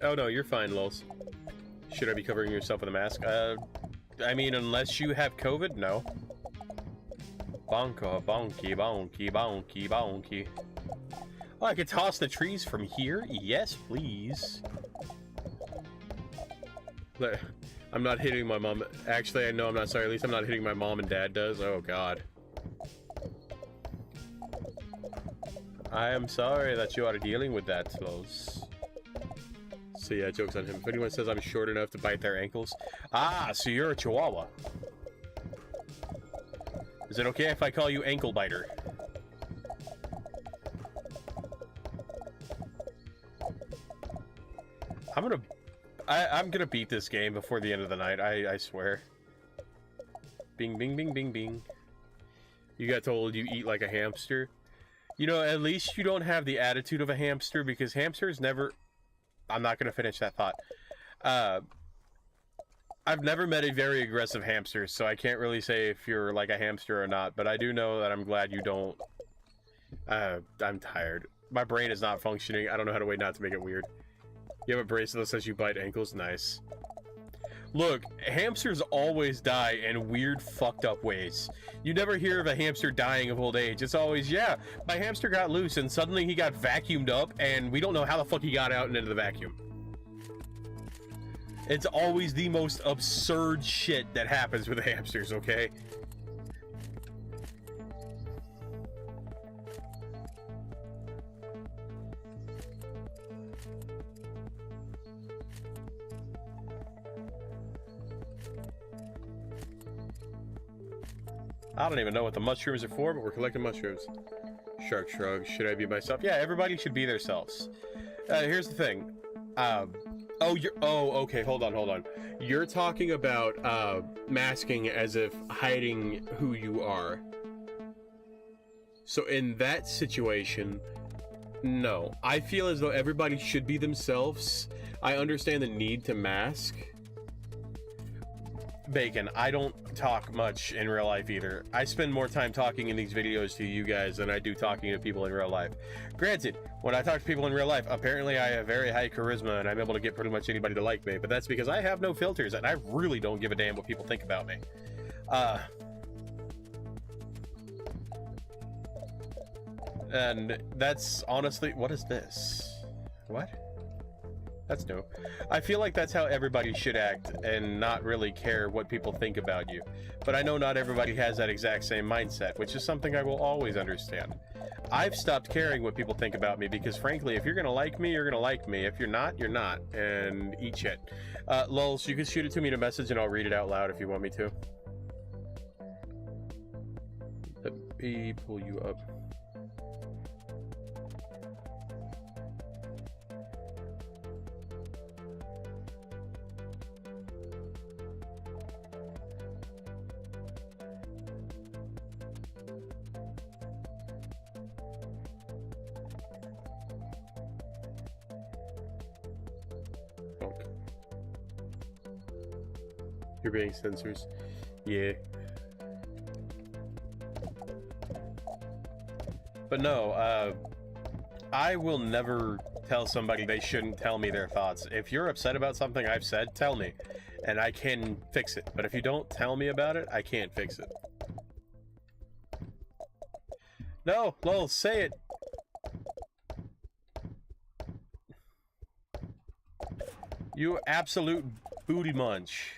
Oh no, you're fine, Lols. Should I be covering yourself with a mask? I mean, unless you have COVID, no. Bonka, bonky, bonky, bonky, bonky. Oh, I could toss the trees from here? Yes, please. I'm not hitting my mom. Actually, I know I'm not sorry. At least I'm not hitting my mom and dad does. Oh, God. I am sorry that you are dealing with that, Los. So yeah, joke's on him. If anyone says I'm short enough to bite their ankles. Ah, so you're a chihuahua. Is it okay if I call you ankle biter? I'm gonna beat this game before the end of the night, I swear. Bing, bing, bing, bing, bing. You got told you eat like a hamster. You know, at least you don't have the attitude of a hamster, because hamsters never... I'm not gonna finish that thought. I've never met a very aggressive hamster, so I can't really say if you're like a hamster or not, but I do know that I'm glad you don't... I'm tired. My brain is not functioning. I don't know how to wait not to make it weird. You have a bracelet that says you bite ankles? Nice. Look, hamsters always die in weird, fucked up ways. You never hear of a hamster dying of old age. It's always, yeah, my hamster got loose and suddenly he got vacuumed up and we don't know how the fuck he got out and into the vacuum. It's always the most absurd shit that happens with hamsters, okay? I don't even know what the mushrooms are for, but we're collecting mushrooms. Shark shrug. Should I be myself? Yeah, everybody should be themselves. Here's the thing. Okay, hold on. You're talking about, masking as if hiding who you are. So in that situation, no. I feel as though everybody should be themselves. I understand the need to mask. Bacon, I don't talk much in real life either. I spend more time talking in these videos to you guys than I do talking to people in real life. Granted, when I talk to people in real life, apparently I have very high charisma and I'm able to get pretty much anybody to like me, but that's because I have no filters and I really don't give a damn what people think about me. And that's honestly, what is this? What? That's new. I feel like that's how everybody should act and not really care what people think about you. But I know not everybody has that exact same mindset, which is something I will always understand. I've stopped caring what people think about me because frankly, if you're gonna like me, you're gonna like me. If you're not, you're not. And eat shit. Lulz, you can shoot it to me in a message and I'll read it out loud if you want me to. Let me pull you up. You're being censors. Yeah. But no, I will never tell somebody they shouldn't tell me their thoughts. If you're upset about something I've said, tell me, and I can fix it. But if you don't tell me about it, I can't fix it. No, Lol, say it. You absolute booty munch.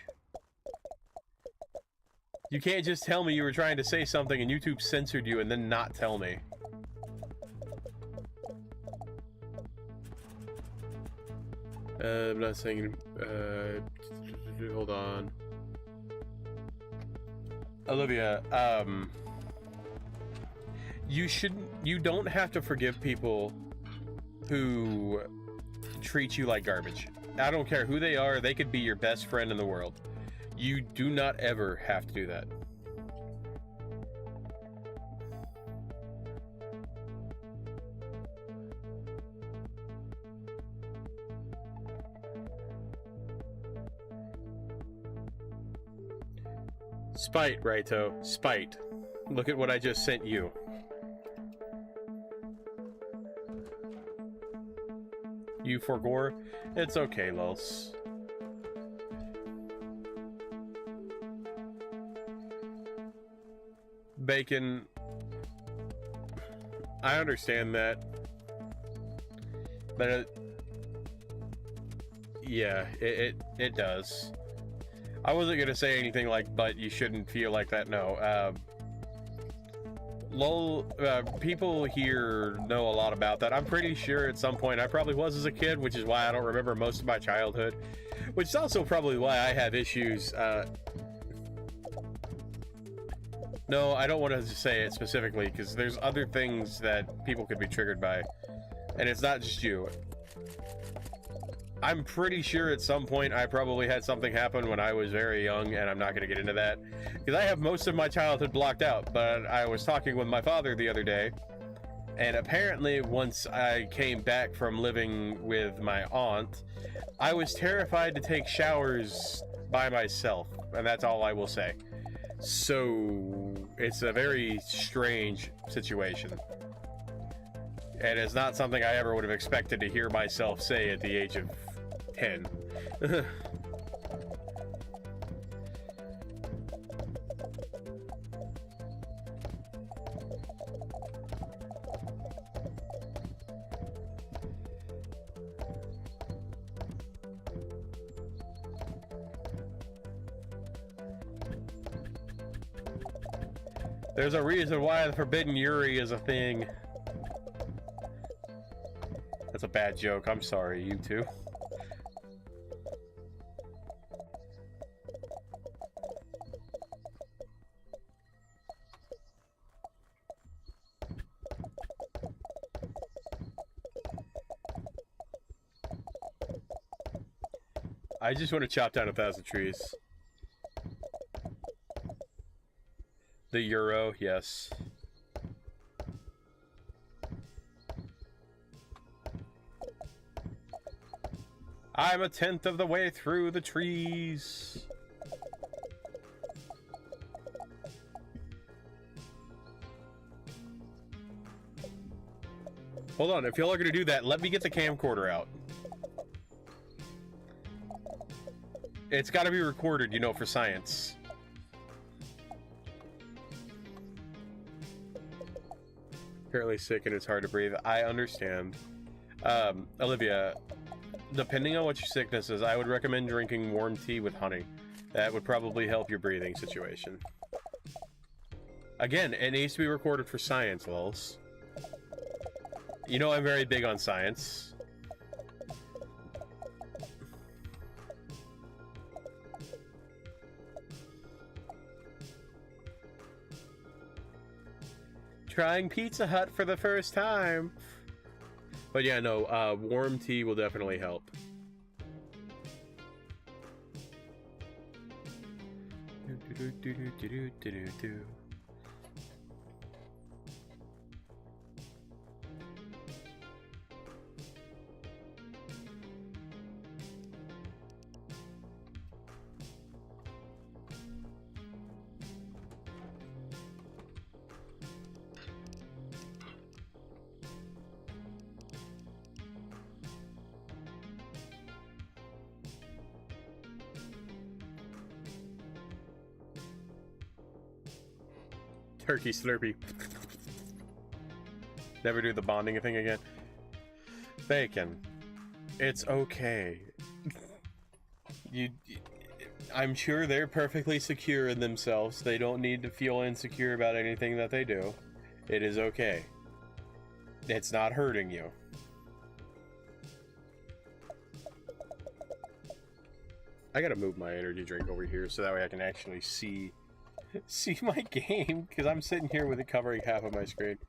You can't just tell me you were trying to say something and YouTube censored you and then not tell me. I'm not saying, hold on. Olivia, you don't have to forgive people who treat you like garbage. I don't care who they are, they could be your best friend in the world. You do not ever have to do that. Spite, Raito. Spite. Look at what I just sent you. You forgore? It's okay, Lulz. Bacon, I understand that, but yeah, it does. I wasn't gonna say anything like, but you shouldn't feel like that. No, people here know a lot about that. I'm pretty sure at some point I probably was as a kid, which is why I don't remember most of my childhood, which is also probably why I have issues. No, I don't want to say it specifically, because there's other things that people could be triggered by. And it's not just you. I'm pretty sure at some point I probably had something happen when I was very young, and I'm not going to get into that. Because I have most of my childhood blocked out, but I was talking with my father the other day, and apparently once I came back from living with my aunt, I was terrified to take showers by myself, and that's all I will say. So it's a very strange situation, and it's not something I ever would have expected to hear myself say at the age of 10. There's a reason why the Forbidden Yuri is a thing. That's a bad joke. I'm sorry, you two. I just want to chop down 1,000 trees. The euro, yes. I'm 1/10 of the way through the trees. Hold on, if y'all are gonna do that, let me get the camcorder out. It's gotta be recorded, you know, for science. Apparently sick and it's hard to breathe. I understand. Olivia, depending on what your sickness is, I would recommend drinking warm tea with honey. That would probably help your breathing situation. Again, it needs to be recorded for science, lols. You know I'm very big on science. Trying Pizza Hut for the first time. But yeah, no, warm tea will definitely help. Turkey Slurpee. Never do the bonding thing again. Bacon. It's okay. I'm sure they're perfectly secure in themselves. They don't need to feel insecure about anything that they do. It is okay. It's not hurting you. I gotta move my energy drink over here so that way I can actually see my game, because I'm sitting here with it covering half of my screen.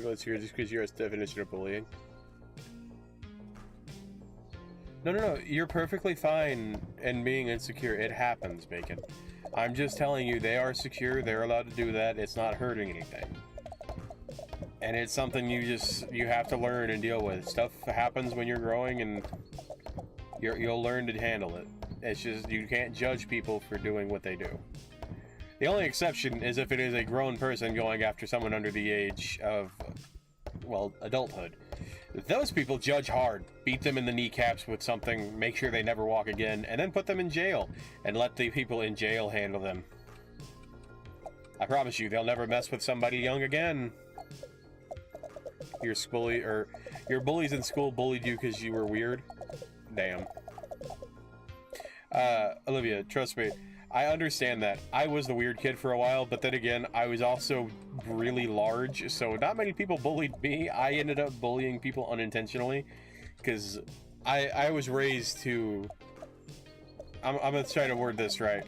Let's hear just because you're a definition of bullying. No. You're perfectly fine in being insecure. It happens, Bacon. I'm just telling you, they are secure. They're allowed to do that. It's not hurting anything. And it's something you have to learn and deal with. Stuff happens when you're growing, and you'll learn to handle it. It's just, you can't judge people for doing what they do. The only exception is if it is a grown person going after someone under the age of, well, adulthood. Those people judge hard, beat them in the kneecaps with something, make sure they never walk again, and then put them in jail, and let the people in jail handle them. I promise you, they'll never mess with somebody young again. Your bullies in school bullied you because you were weird? Damn. Olivia, trust me. I understand that. I was the weird kid for a while, but then again, I was also really large, so not many people bullied me. I ended up bullying people unintentionally, because I was raised to... I'm gonna try to word this right.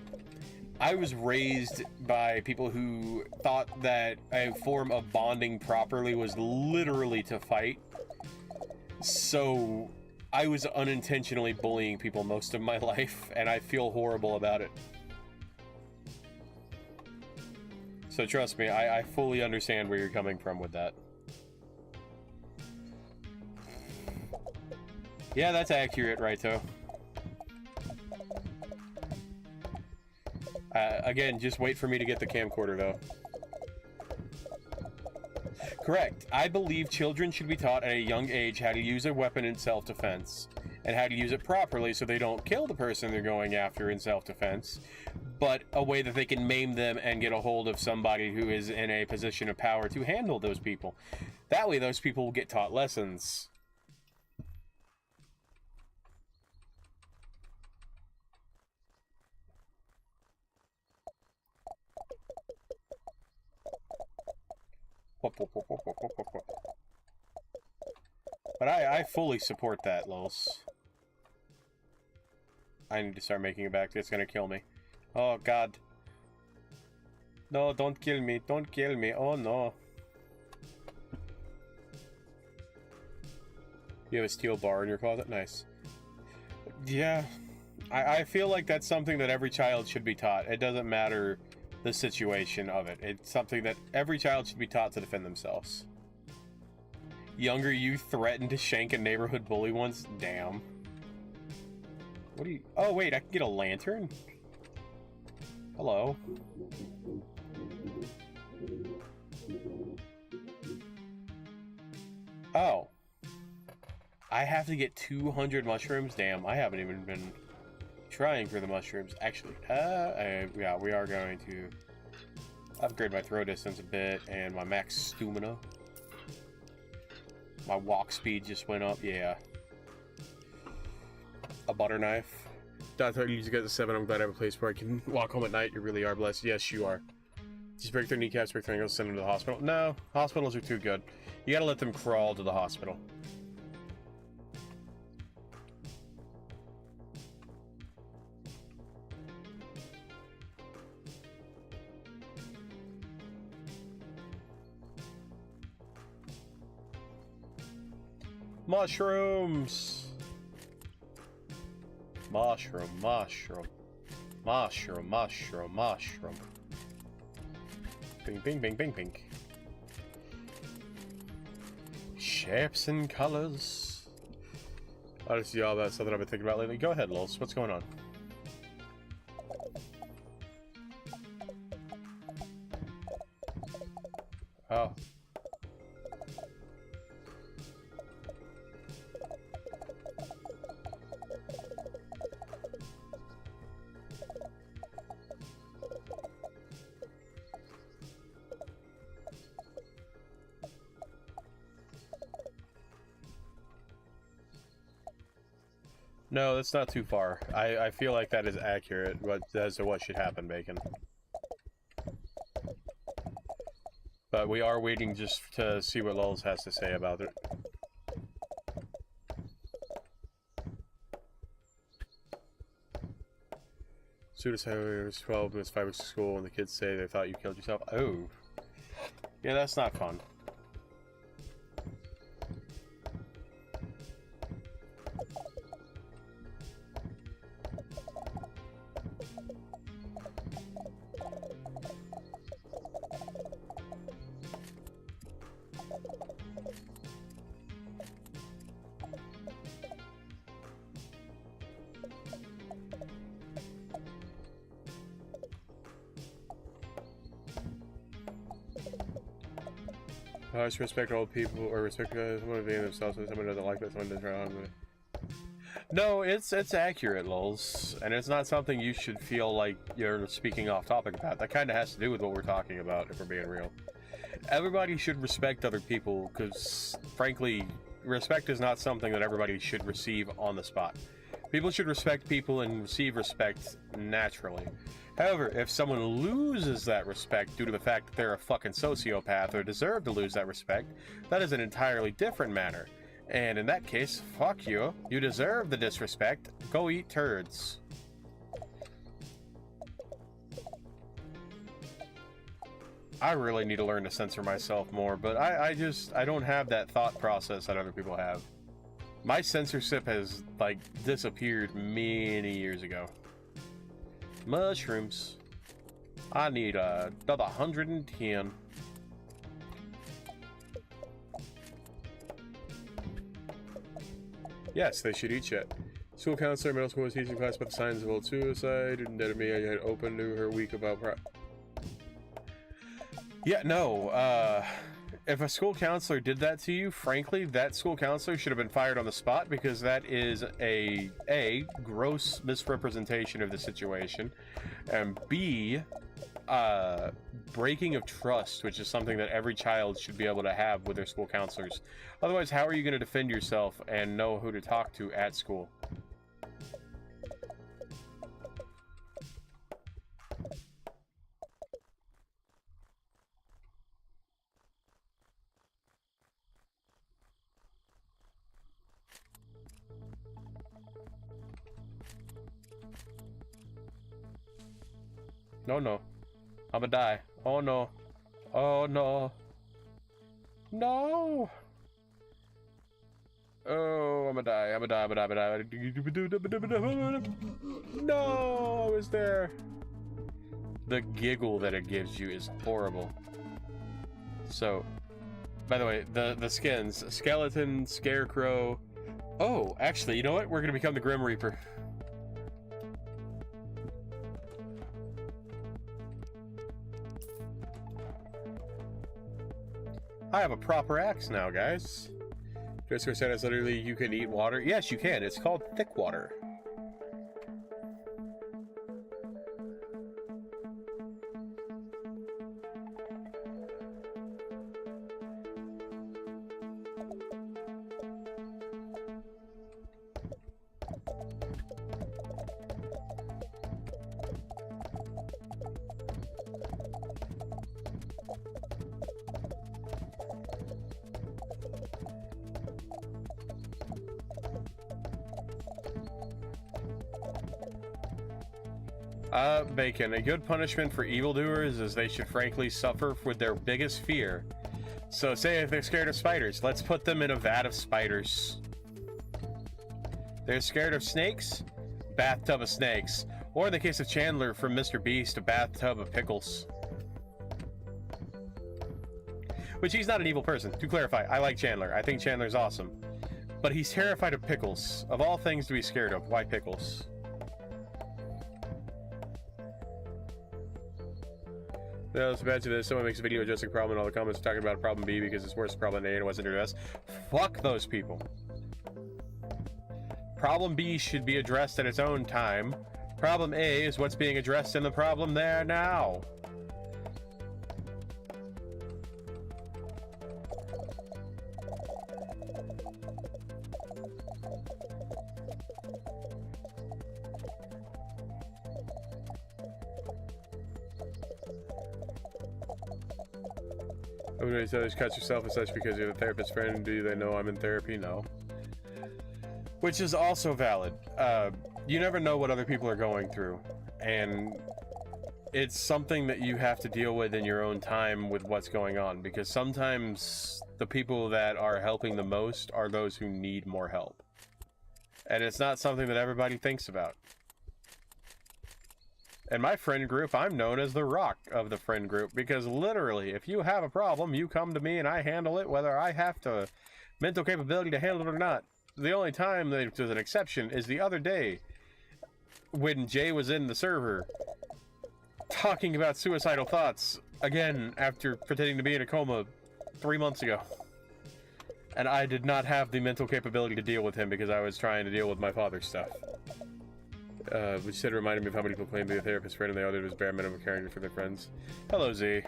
I was raised by people who thought that a form of bonding properly was literally to fight. So I was unintentionally bullying people most of my life, and I feel horrible about it. So trust me, I fully understand where you're coming from with that. Yeah, that's accurate, Raito. Again, just wait for me to get the camcorder, though. Correct. I believe children should be taught at a young age how to use a weapon in self-defense, and how to use it properly so they don't kill the person they're going after in self-defense, but a way that they can maim them and get a hold of somebody who is in a position of power to handle those people. That way those people will get taught lessons. But I fully support that, Los. I need to start making it back. It's gonna kill me. Oh, God. No, don't kill me. Don't kill me. Oh, no. You have a steel bar in your closet? Nice. Yeah. I feel like that's something that every child should be taught. It doesn't matter the situation of it. It's something that every child should be taught to defend themselves. Younger you threatened to shank a neighborhood bully once? Damn. What do you... Oh, wait, I can get a lantern? Hello. Oh. I have to get 200 mushrooms? Damn, I haven't even been trying for the mushrooms. Actually, yeah, we are going to upgrade my throw distance a bit and my max stamina. My walk speed just went up, yeah. A butter knife. I thought you used to get the 7. I'm glad I have a place where I can walk home at night. You really are blessed. Yes, you are. Just break their kneecaps, break their ankles, send them to the hospital. No, hospitals are too good. You gotta let them crawl to the hospital. Mushrooms! Mushroom, mushroom. Mushroom, mushroom, mushroom. Bing, bing, bing, bing, bing. Shapes and colors. I just see all that stuff that I've been thinking about lately. Go ahead, Lols. What's going on? Oh. No, that's not too far. I feel like that is accurate as to what should happen, Bacon. But we are waiting just to see what Lulz has to say about it. Suicide was 12, missed 5 weeks to school, and the kids say they thought you killed yourself. Oh. Yeah, that's not fun. I just respect old people, or respect someone being themselves, and someone doesn't like that, someone doesn't wrong with it. No, it's accurate, Lulz, and it's not something you should feel like you're speaking off topic about. That kind of has to do with what we're talking about, if we're being real. Everybody should respect other people, because, frankly, respect is not something that everybody should receive on the spot. People should respect people and receive respect naturally. However, if someone loses that respect due to the fact that they're a fucking sociopath or deserve to lose that respect, that is an entirely different matter. And in that case, fuck you. You deserve the disrespect. Go eat turds. I really need to learn to censor myself more, but I don't have that thought process that other people have. My censorship has, like, disappeared many years ago. Mushrooms. I need another 110. Yes, they should eat shit. School counselor, middle school was teaching class about the signs of old suicide, and that me I had opened to her week about yeah, no, if a school counselor did that to you, frankly, that school counselor should have been fired on the spot, because that is a gross misrepresentation of the situation, and B, breaking of trust, which is something that every child should be able to have with their school counselors. Otherwise, how are you going to defend yourself and know who to talk to at school? No, no. I'ma die. Oh, no. Oh, no. No! Oh, I'ma die. I'ma die. I'ma die. I'ma die. No! I was there. The giggle that it gives you is horrible. So, by the way, the skins. Skeleton, Scarecrow. Oh, actually, you know what? We're gonna become the Grim Reaper. I have a proper axe now, guys. Jessica said it's literally you can eat water. Yes, you can. It's called thick water. Bacon. A good punishment for evildoers is they should frankly suffer with their biggest fear. So say if they're scared of spiders, let's put them in a vat of spiders. They're scared of snakes? Bathtub of snakes. Or in the case of Chandler from Mr. Beast, a bathtub of pickles. Which he's not an evil person. To clarify, I like Chandler. I think Chandler's awesome. But he's terrified of pickles. Of all things to be scared of, why pickles? No, it's bad to this. Someone makes a video addressing a problem and all the comments are talking about problem B because it's worse than problem A and it wasn't addressed. Fuck those people. Problem B should be addressed at its own time. Problem A is what's being addressed in the problem there now. I'm going to tell you to cut yourself and such because you're the therapist friend. Do they know I'm in therapy? No. Which is also valid. You never know what other people are going through. And it's something that you have to deal with in your own time with what's going on. Because sometimes the people that are helping the most are those who need more help. And it's not something that everybody thinks about. In my friend group, I'm known as the rock of the friend group because literally, if you have a problem, you come to me and I handle it, whether I have the mental capability to handle it or not. The only time that there's an exception is the other day when Jay was in the server talking about suicidal thoughts, again, after pretending to be in a coma 3 months ago. And I did not have the mental capability to deal with him because I was trying to deal with my father's stuff. Which said reminded me of how many people claim to be a therapist friend and they all did was bare minimum caring for their friends. Hello, Z.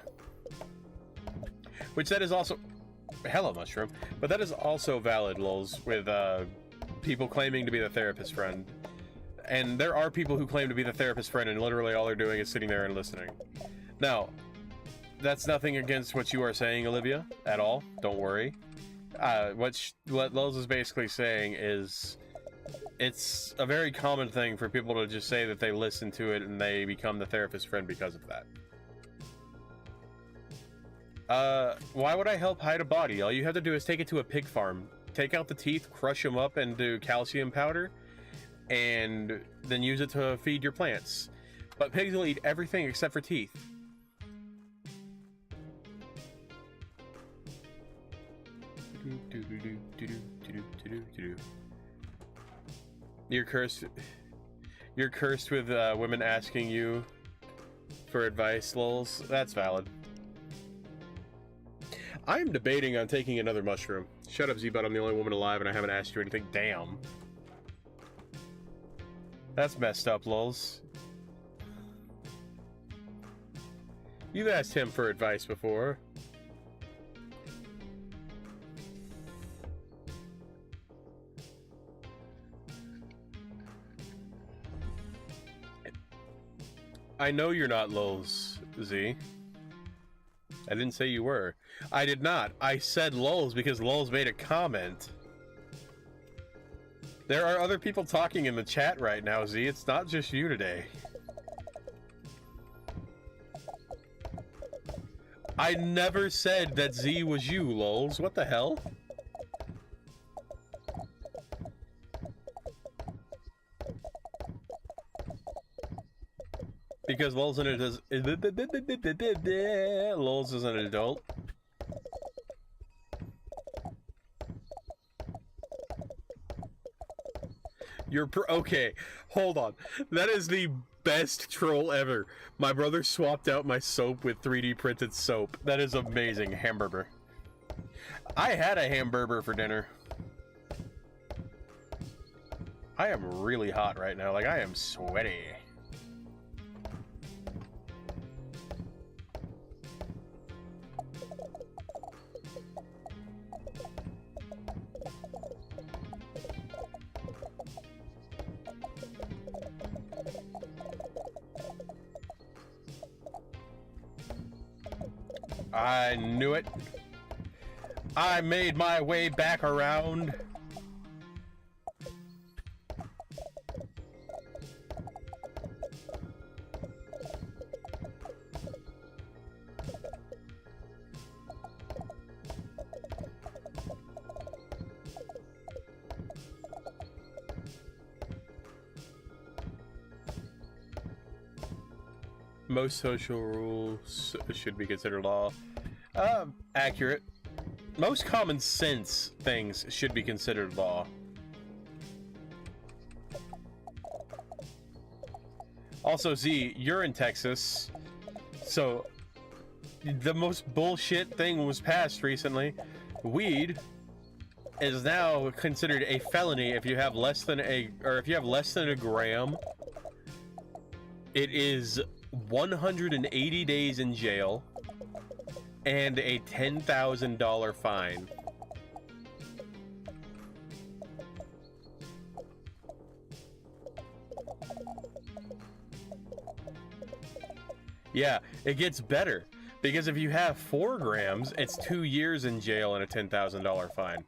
Which that is also... Hello, Mushroom. But that is also valid, lols, with people claiming to be the therapist friend. And there are people who claim to be the therapist friend and literally all they're doing is sitting there and listening. Now, that's nothing against what you are saying, Olivia, at all. Don't worry. What Lols is basically saying is... It's a very common thing for people to just say that they listen to it and they become the therapist friend because of that. Why would I help hide a body? All you have to do is take it to a pig farm. Take out the teeth, crush them up into calcium powder, and then use it to feed your plants. But pigs will eat everything except for teeth. You're cursed. You're cursed with women asking you for advice, lols. That's valid. I'm debating on taking another mushroom. Shut up, Z-Bud, I'm the only woman alive and I haven't asked you anything. Damn. That's messed up, lulz. You've asked him for advice before. I know you're not lulz, Z. I didn't say you were. I did not. I said lulz because lulz made a comment. There are other people talking in the chat right now, Z. It's not just you today. I never said that Z was you, lulz. What the hell? Because lulz is an adult. Okay, hold on. That is the best troll ever. My brother swapped out my soap with 3D printed soap. That is amazing. Hamburger. I had a hamburger for dinner. I am really hot right now. Like, I am sweaty. I knew it. I made my way back around. Most social rules should be considered law. Accurate. Most common sense things should be considered law. Also, Z, you're in Texas, so the most bullshit thing was passed recently. Weed is now considered a felony if you have less than a gram. It is 180 days in jail and a $10,000 fine. Yeah, it gets better, because if you have 4 grams, it's 2 years in jail and a $10,000 fine.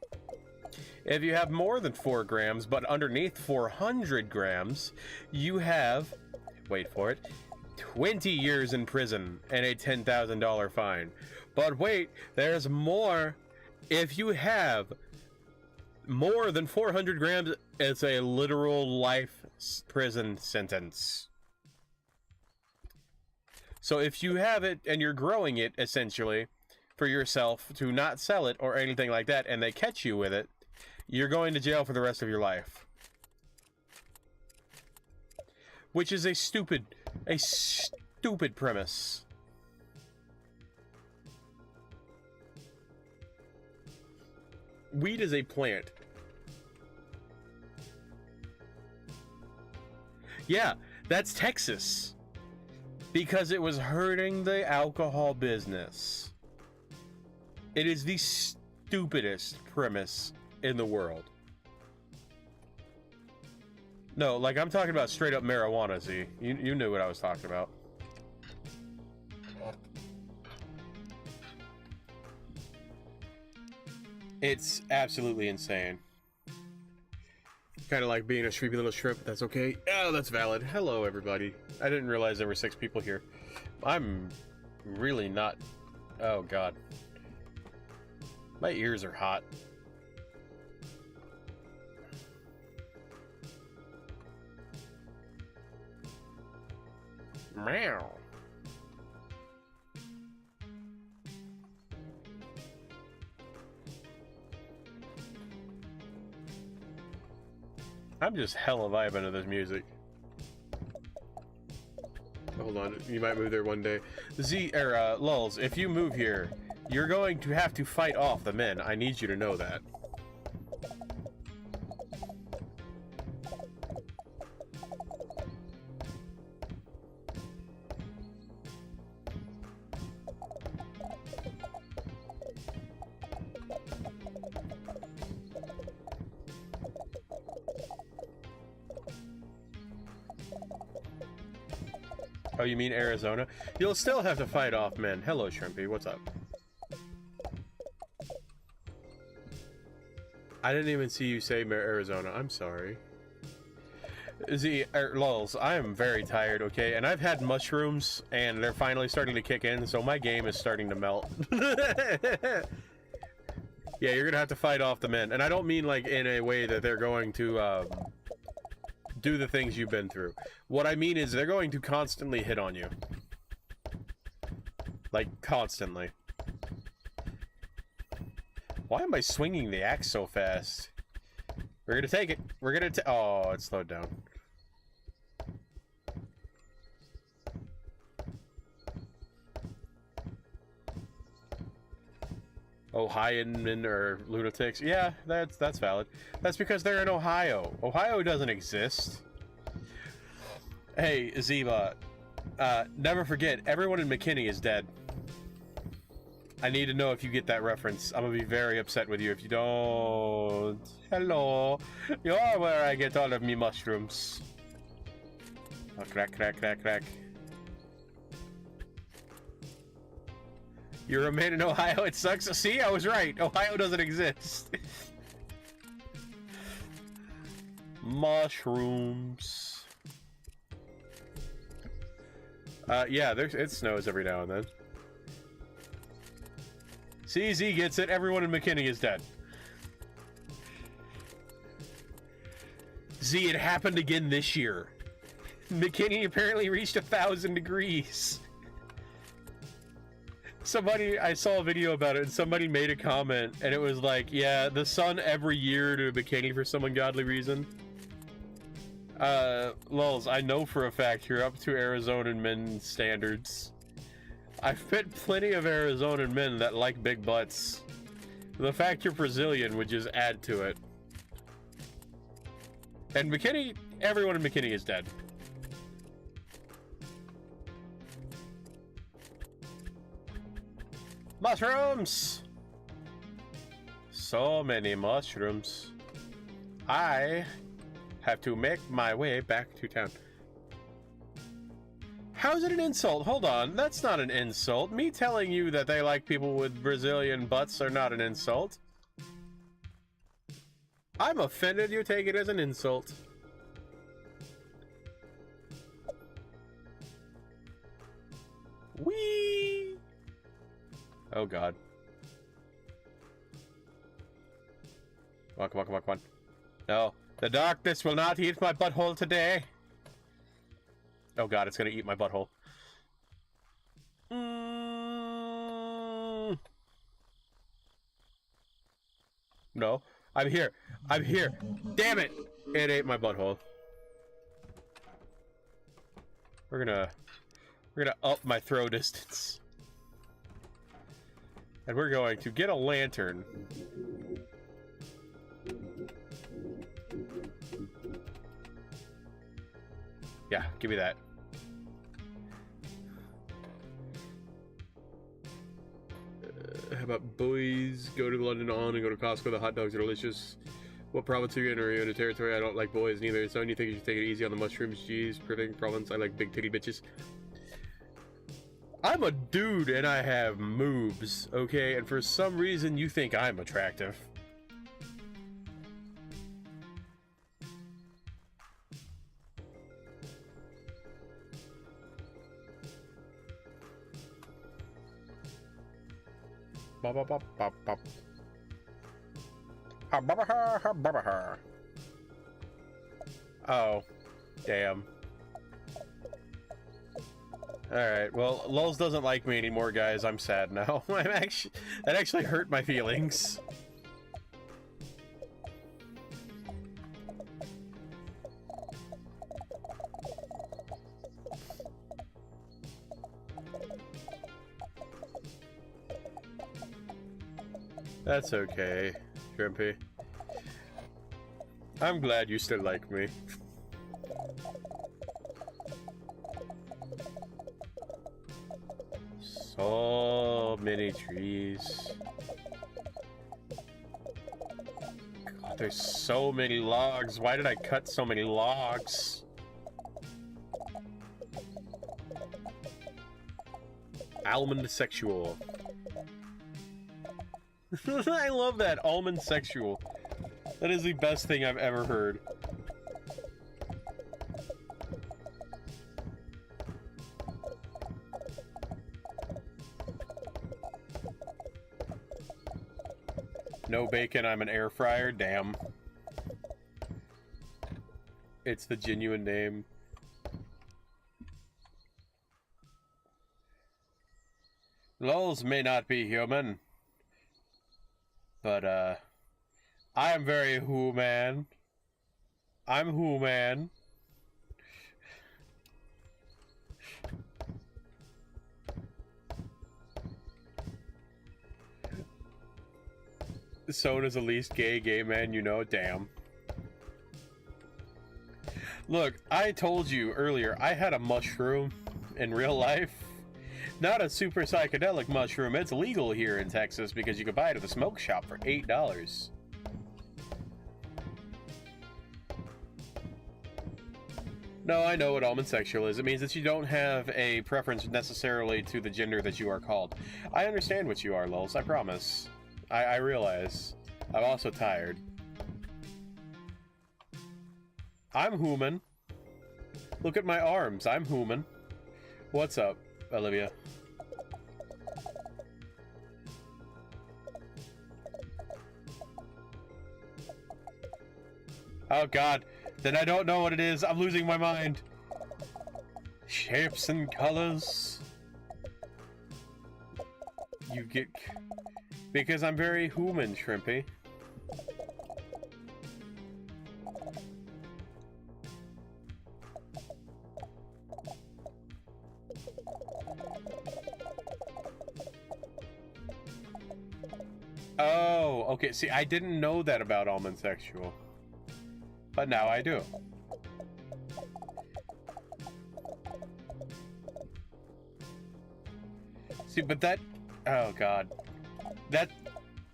If you have more than 4 grams, but underneath 400 grams, you have, wait for it, 20 years in prison and a $10,000 fine. But wait, there's more. If you have more than 400 grams, it's a literal life prison sentence. So if you have it and you're growing it, essentially, for yourself to not sell it or anything like that, and they catch you with it, you're going to jail for the rest of your life. Which is a stupid premise. Weed is a plant. Yeah, that's Texas. Because it was hurting the alcohol business. It is the stupidest premise in the world. No, like, I'm talking about straight up marijuana, Z. You knew what I was talking about. It's absolutely insane. Kind of like being a sleepy little shrimp. That's okay. Oh, that's valid. Hello, everybody. I didn't realize there were 6 people here. I'm really not... Oh, God. My ears are hot. Meow. I'm just hella vibing to this music. Hold on, you might move there one day. Z, or, lulz, if you move here, You're going to have to fight off the men. I need you to know that. Oh, you mean Arizona? You'll still have to fight off men. Hello, Shrimpy. What's up? I didn't even see you say Arizona. I'm sorry. Lulz, I am very tired, okay? And I've had mushrooms, and they're finally starting to kick in, so my game is starting to melt. Yeah, you're gonna have to fight off the men. And I don't mean, like, in a way that they're going to, do the things you've been through. What I mean is they're going to constantly hit on you. Like, constantly. Why am I swinging the axe so fast? We're gonna take it. We're gonna oh, it slowed down. Ohioan or lunatics. Yeah, that's valid. That's because they're in Ohio. Ohio doesn't exist. Hey, Ziva, never forget, everyone in McKinney is dead. I need to know if you get that reference. I'm gonna be very upset with you if you don't. Hello. You're where I get all of me mushrooms. Oh, crack, crack, crack, crack. You remain in Ohio, it sucks. See, I was right. Ohio doesn't exist. Mushrooms. Yeah, it snows every now and then. CZ gets it. Everyone in McKinney is dead. Z, it happened again this year. McKinney apparently reached 1,000 degrees. I saw a video about it, and somebody made a comment, and it was like, yeah, the sun every year to McKinney for some ungodly reason. Lulz, I know for a fact you're up to Arizonan men standards. I've met plenty of Arizonan men that like big butts. The fact you're Brazilian would just add to it. And McKinney, everyone in McKinney is dead. Mushrooms! So many mushrooms. I have to make my way back to town. How's it an insult? Hold on, that's not an insult. Me telling you that they like people with Brazilian butts are not an insult. I'm offended you take it as an insult. Whee! Oh god. Come on, come on, come on, come on. No, the darkness will not eat my butthole today. Oh god, it's gonna eat my butthole. No, I'm here. I'm here. Damn it! It ate my butthole. We're gonna up my throw distance. And we're going to get a lantern. Yeah, give me that. How about boys? Go to London on and go to Costco. The hot dogs are delicious. What province are you in? Are you in a territory? I don't like boys neither. So you think you should take it easy on the mushrooms? Jeez, perfect province. I like big titty bitches. I'm a dude and I have moves, okay? And for some reason you think I'm attractive. Oh, damn. Alright, well, Lulz doesn't like me anymore, guys. I'm sad now. That actually hurt my feelings. That's okay, Shrimpy. I'm glad you still like me. So many trees. God, there's so many logs. Why did I cut so many logs? Almond sexual. I love that, almond sexual. That is the best thing I've ever heard. No bacon, I'm an air fryer. Damn. It's the genuine name. Lols may not be human, but I am very human. I'm human. Soan is the least gay man you know. Damn. Look, I told you earlier, I had a mushroom in real life. Not a super psychedelic mushroom. It's legal here in Texas because you can buy it at the smoke shop for $8. No, I know what almond sexual is. It means that you don't have a preference necessarily to the gender that you are called. I understand what you are, Lulz, I promise. I realize. I'm also tired. I'm human. Look at my arms. I'm human. What's up, Olivia? Oh god. Then I don't know what it is. I'm losing my mind. Shapes and colors. You get... Because I'm very human, Shrimpy. Oh, okay. See, I didn't know that about almond sexual. But now I do. See, but that... Oh, God. That...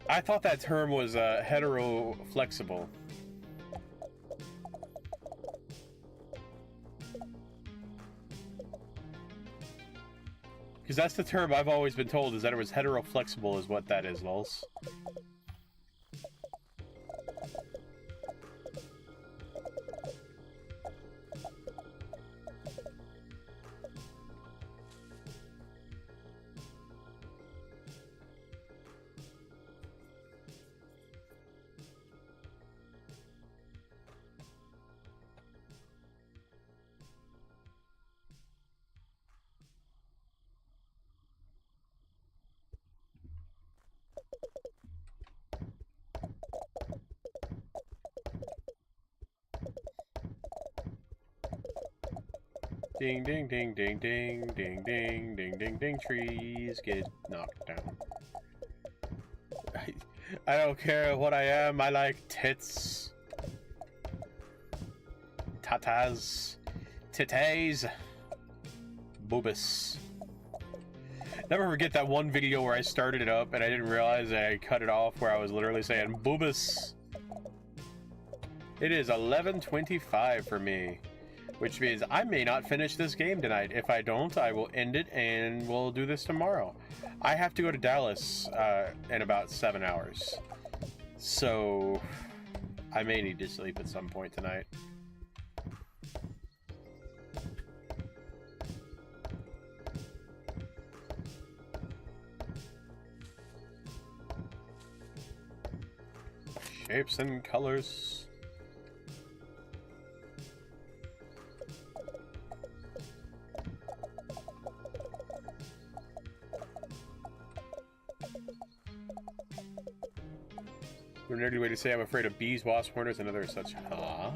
I thought that term was hetero-flexible. Because that's the term I've always been told, is that it was hetero-flexible is what that is, Lulz. Ding, ding, ding, ding, ding, ding, ding, ding, ding, ding, trees get knocked down. I don't care what I am, I like tits. Tatas. Titties. Boobus. Never forget that one video where I started it up and I didn't realize that I cut it off where I was literally saying boobus. It is 11:25 for me. Which means I may not finish this game tonight. If I don't, I will end it and we'll do this tomorrow. I have to go to Dallas in about 7 hours. So I may need to sleep at some point tonight. Shapes and colors. A nerdy way to say I'm afraid of bees, wasps, hornets, and other such. Huh?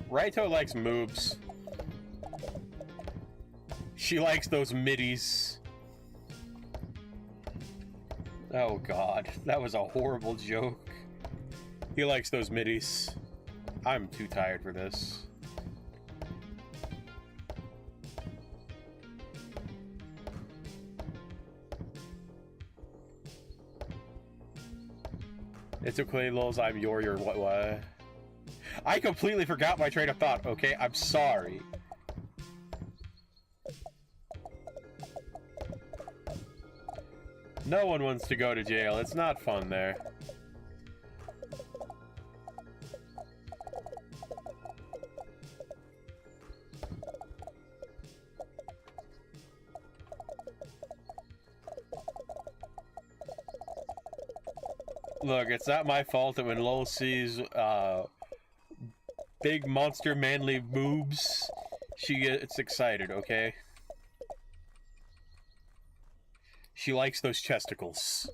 Raito likes moobs. She likes those middies. Oh god, that was a horrible joke. He likes those middies. I'm too tired for this. It's okay, Lulz, I'm your what? I completely forgot my train of thought, okay? I'm sorry. No one wants to go to jail. It's not fun there. Look, it's not my fault that when Lul sees big monster manly boobs, she gets excited, okay? She likes those chesticles.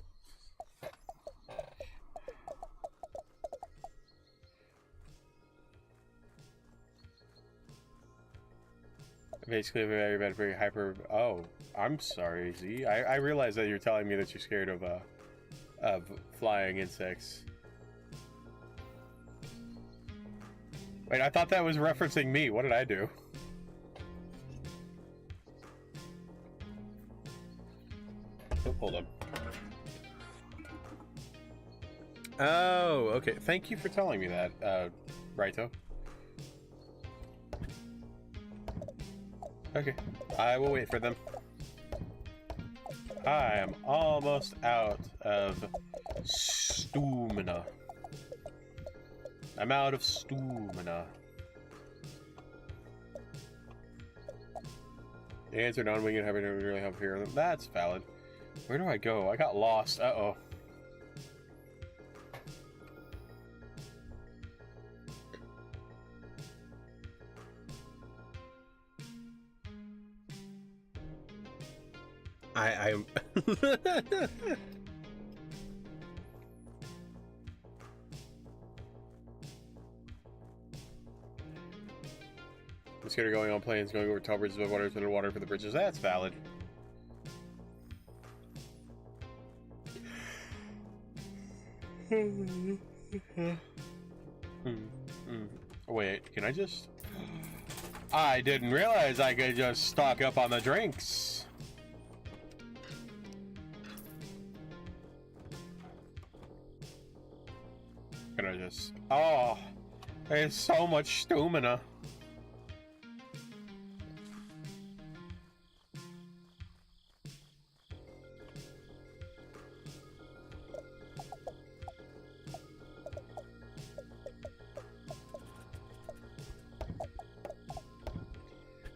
Basically, very hyper. Oh, I'm sorry, Z. I realize that you're telling me that you're scared of flying insects. Wait, I thought that was referencing me. What did I do? Oh, hold on. Oh, okay. Thank you for telling me that, Raito. Okay, I will wait for them. I am almost out of stamina. I'm out of stamina. The answer non-winged having to really help here. That's valid. Where do I go? I got lost. Uh-oh. I'm It's gonna going on planes, going over tall bridges, water to the water for the bridges. That's valid. Wait, can I just... I didn't realize I could just stock up on the drinks. Can I just... Oh, there's so much stamina.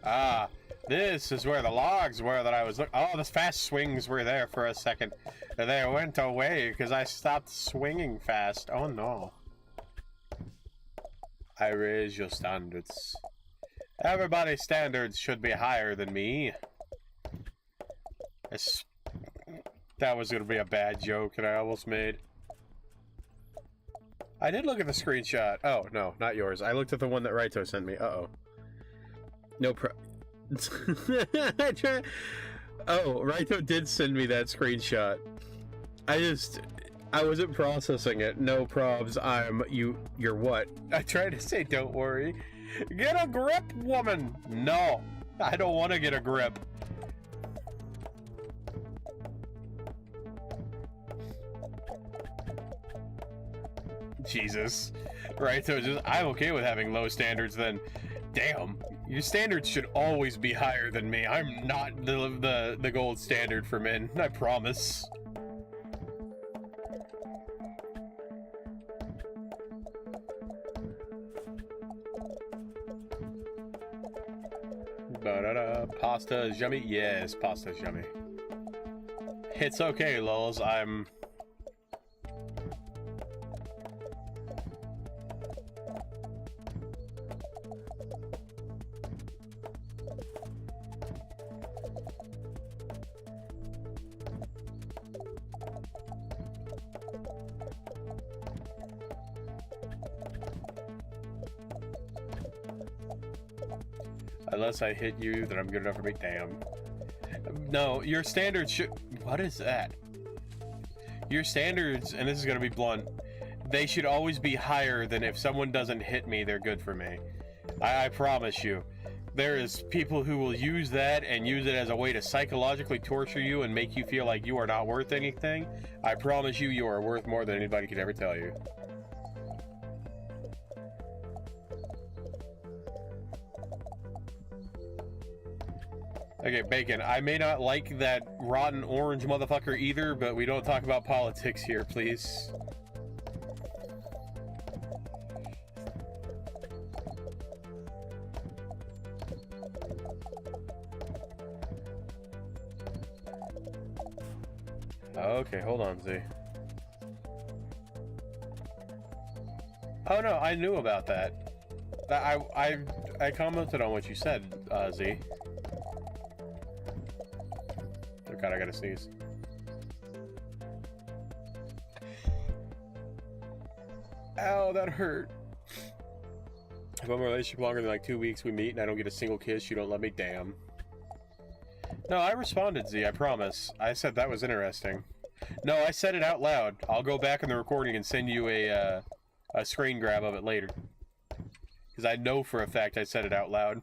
Ah, this is where the logs were that I was looking. Oh, the fast swings were there for a second. They went away because I stopped swinging fast. Oh no. I raise your standards. Everybody's standards should be higher than me. That was going to be a bad joke that I almost made. I did look at the screenshot. Oh, no, not yours. I looked at the one that Raito sent me. Uh-oh. No Oh, Raito did send me that screenshot. I wasn't processing it. No probs. You're what? I tried to say don't worry. Get a grip, woman! No, I don't want to get a grip. Jesus. Raito just, I'm okay with having low standards then. Damn, your standards should always be higher than me. I'm not the gold standard for men, I promise. Pasta is yummy? Yes, pasta is yummy. It's okay, lulz, I'm... Unless I hit you, then I'm good enough for me. Damn. No, your standards should... What is that? Your standards, and this is going to be blunt, they should always be higher than if someone doesn't hit me, they're good for me. I promise you. There is people who will use that and use it as a way to psychologically torture you and make you feel like you are not worth anything. I promise you, you are worth more than anybody could ever tell you. Okay, Bacon, I may not like that rotten orange motherfucker either, but we don't talk about politics here, please. Okay, hold on, Z. Oh no, I knew about that. I commented on what you said, Z. Oh god, I gotta sneeze. Ow, that hurt. If I'm in a relationship longer than like 2 weeks, we meet and I don't get a single kiss, you don't love me, damn. No, I responded, Z, I promise. I said that was interesting. No, I said it out loud. I'll go back in the recording and send you a screen grab of it later. Because I know for a fact I said it out loud.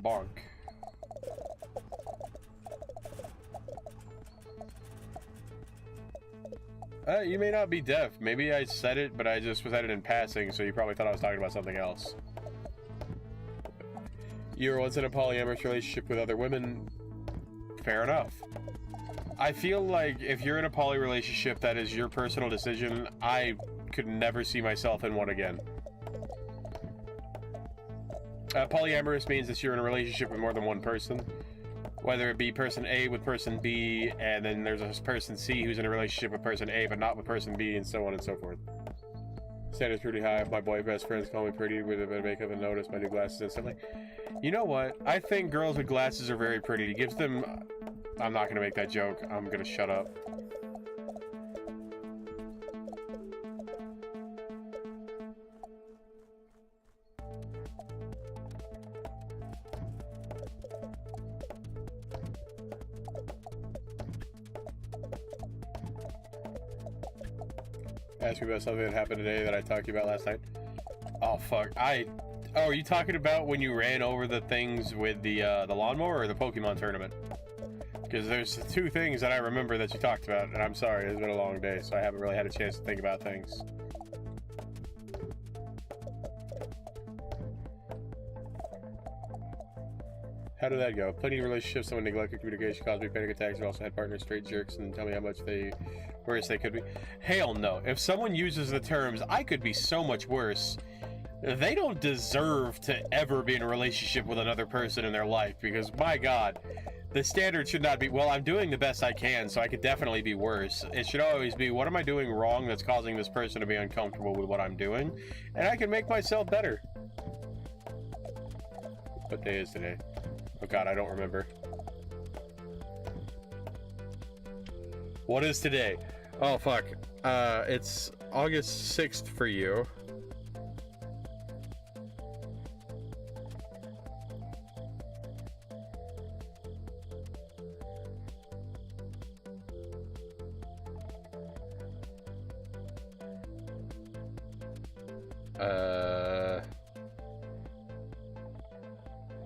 Bonk. You may not be deaf. Maybe I said it, but I just said it in passing, so you probably thought I was talking about something else. You were once in a polyamorous relationship with other women. Fair enough. I feel like if you're in a poly relationship, that is your personal decision. I could never see myself in one again. Polyamorous means that you're in a relationship with more than one person. Whether it be person A with person B, and then there's a person C who's in a relationship with person A, but not with person B, and so on and so forth. Standards pretty high. If my boy best friends call me pretty with a bit of makeup and notice my new glasses instantly. You know what? I think girls with glasses are very pretty. It gives them... I'm not going to make that joke. I'm going to shut up. Ask me about something that happened today that I talked to you about last night. Oh, fuck. Oh, are you talking about when you ran over the things with the lawnmower or the Pokemon tournament? Because there's two things that I remember that you talked about, and I'm sorry, it's been a long day, so I haven't really had a chance to think about things. How did that go? Plenty of relationships, someone neglected communication, caused me panic attacks, and also had partners straight jerks and tell me how much worse they could be. Hell no. If someone uses the terms, I could be so much worse, they don't deserve to ever be in a relationship with another person in their life, because my god, the standard should not be, well, I'm doing the best I can, so I could definitely be worse. It should always be, what am I doing wrong that's causing this person to be uncomfortable with what I'm doing? And I can make myself better. What day is today? Oh god, I don't remember. What is today? Oh fuck. It's August 6th for you.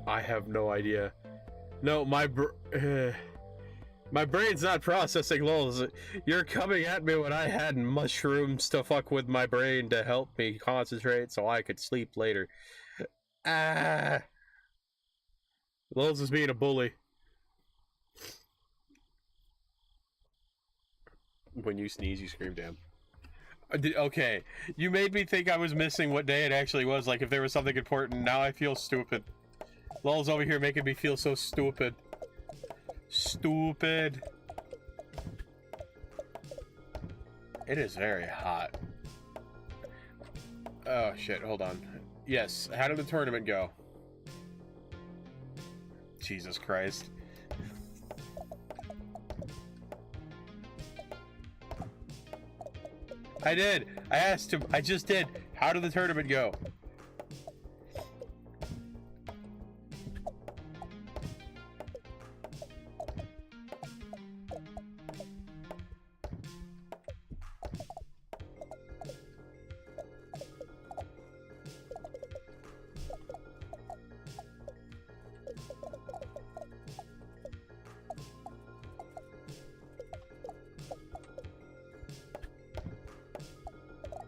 I have no idea. No, my brain's not processing lols. You're coming at me when I had mushrooms to fuck with my brain to help me concentrate so I could sleep later. Lols is being a bully. When you sneeze, you scream, damn. Okay, you made me think I was missing what day it actually was, like if there was something important. Now I feel stupid. Lol's over here making me feel so stupid. Stupid. It is very hot. Oh shit, hold on. Yes, how did the tournament go? Jesus Christ. I did. I asked him. I just did. How did the tournament go?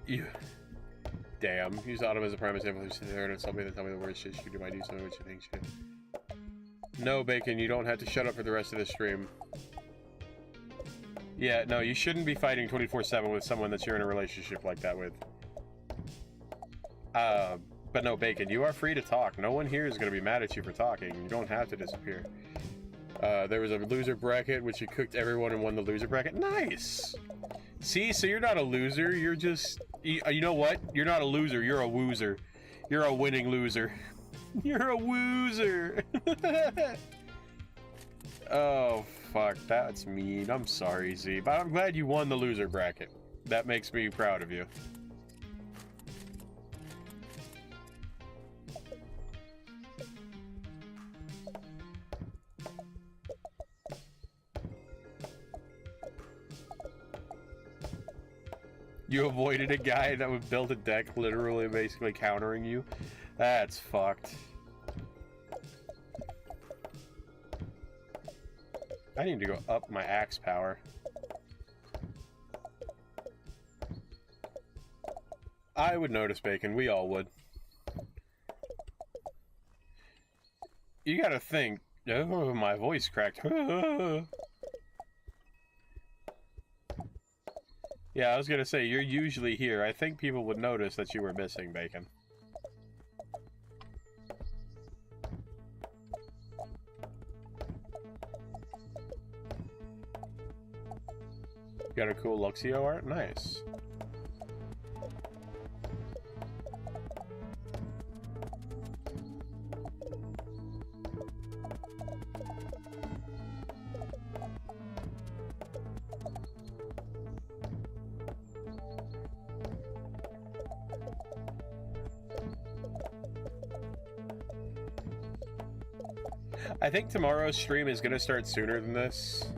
You. Damn. Use Autumn as a prime example. Who's there and tell me the words shit you do. I do something what you think should. No, Bacon, you don't have to shut up for the rest of the stream. Yeah, no, you shouldn't be fighting 24/7 with someone that you're in a relationship like that with. But no, Bacon, you are free to talk. No one here is going to be mad at you for talking. You don't have to disappear. There was a loser bracket, which you cooked everyone and won the loser bracket. Nice! See, so you're not a loser, you're just... You know what? You're not a loser, you're a woozer. You're a winning loser. You're a woozer! Oh, fuck, that's mean. I'm sorry, Z, but I'm glad you won the loser bracket. That makes me proud of you. You avoided a guy that would build a deck literally basically countering you? That's fucked. I need to go up my axe power. I would notice, Bacon. We all would. You gotta think. Oh, my voice cracked. Yeah, I was gonna say, you're usually here. I think people would notice that you were missing, Bacon. Got a cool Luxio art? Nice. I think tomorrow's stream is gonna start sooner than this.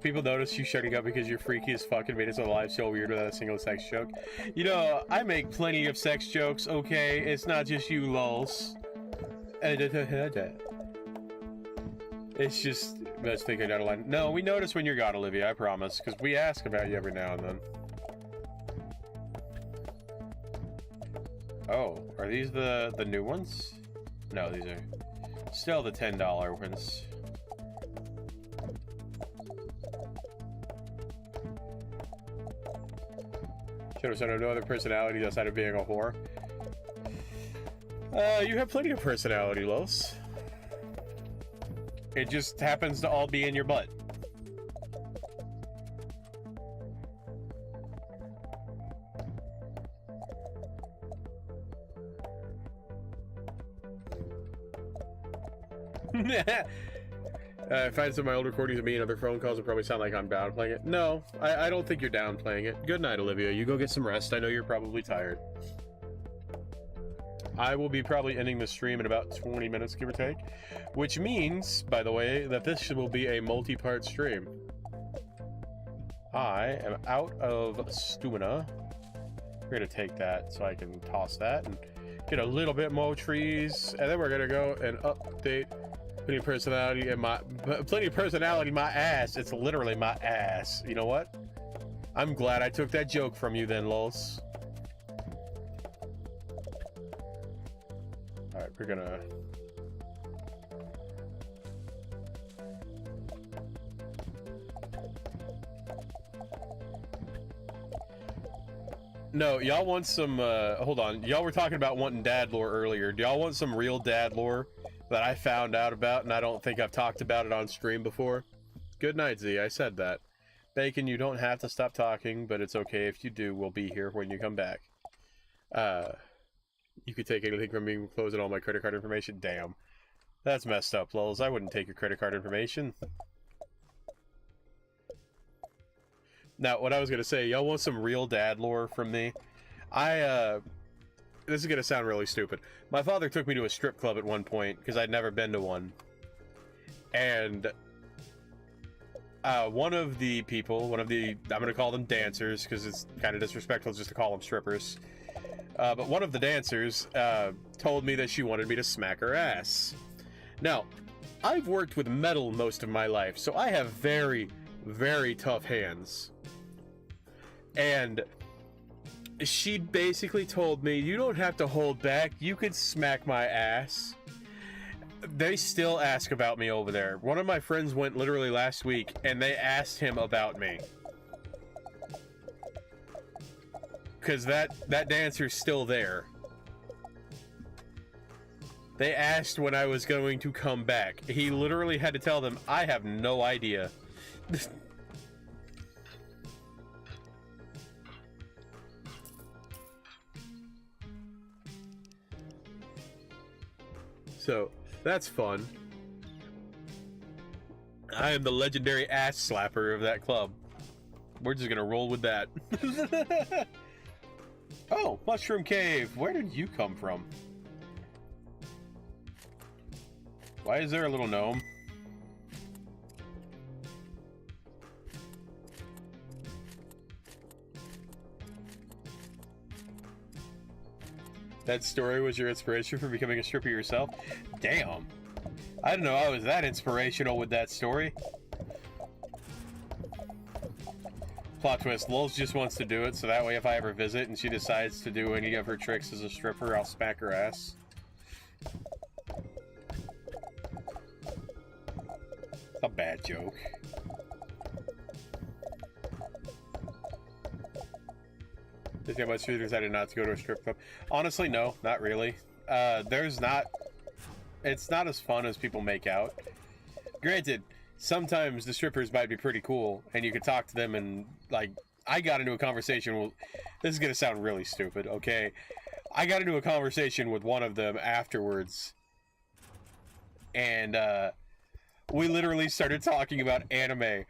People notice you shutting up because you're freaky as fuck and made us a live so weird without a single sex joke. You know, I make plenty of sex jokes, okay? It's not just you lulz. It's just, let's think I got a line. No, we notice when you're gone, Olivia, I promise, because we ask about you every now and then. Oh, are these the new ones? No, these are still the $10 ones. Should have said I have no other personalities outside of being a whore. You have plenty of personality, Los. It just happens to all be in your butt. If I had some of my old recordings of me and other phone calls, it probably sound like I'm downplaying it. No, I don't think you're downplaying it. Good night, Olivia. You go get some rest. I know you're probably tired. I will be probably ending the stream in about 20 minutes, give or take. Which means, by the way, that this will be a multi-part stream. I am out of stamina. We're going to take that so I can toss that and get a little bit more trees. And then we're going to go and update plenty of personality in my ass. It's literally my ass. You know what? I'm glad I took that joke from you then, Los. Alright, we're gonna... No, y'all want some, hold on. Y'all were talking about wanting dad lore earlier. Do y'all want some real dad lore that I found out about and I don't think I've talked about it on stream before? Good night, Z. I said that. Bacon, you don't have to stop talking, but it's okay if you do. We'll be here when you come back. You could take anything from me, closing all my credit card information. Damn. That's messed up, Lulz. I wouldn't take your credit card information. Now, what I was gonna say, y'all want some real dad lore from me? This is gonna sound really stupid. My father took me to a strip club at one point, because I'd never been to one. And one of the people, I'm gonna call them dancers, because it's kind of disrespectful just to call them strippers. But one of the dancers told me that she wanted me to smack her ass. Now, I've worked with metal most of my life, so I have very, very tough hands. And she basically told me, you don't have to hold back, you could smack my ass. They still ask about me over there. One of my friends went literally last week, and they asked him about me. Because that dancer's still there. They asked when I was going to come back. He literally had to tell them, I have no idea. So, that's fun. I am the legendary ass slapper of that club. We're just gonna roll with that. Oh, Mushroom Cave. Where did you come from? Why is there a little gnome? That story was your inspiration for becoming a stripper yourself? Damn. I didn't know I was that inspirational with that story. Plot twist, Lulz just wants to do it, so that way if I ever visit and she decides to do any of her tricks as a stripper, I'll smack her ass. A bad joke. Think how much you decided not to go to a strip club? Honestly, no, not really. It's not as fun as people make out. Granted, sometimes the strippers might be pretty cool, and you could talk to them and, like, I got into a conversation with, this is gonna sound really stupid, okay? I got into a conversation with one of them afterwards, and, we literally started talking about anime,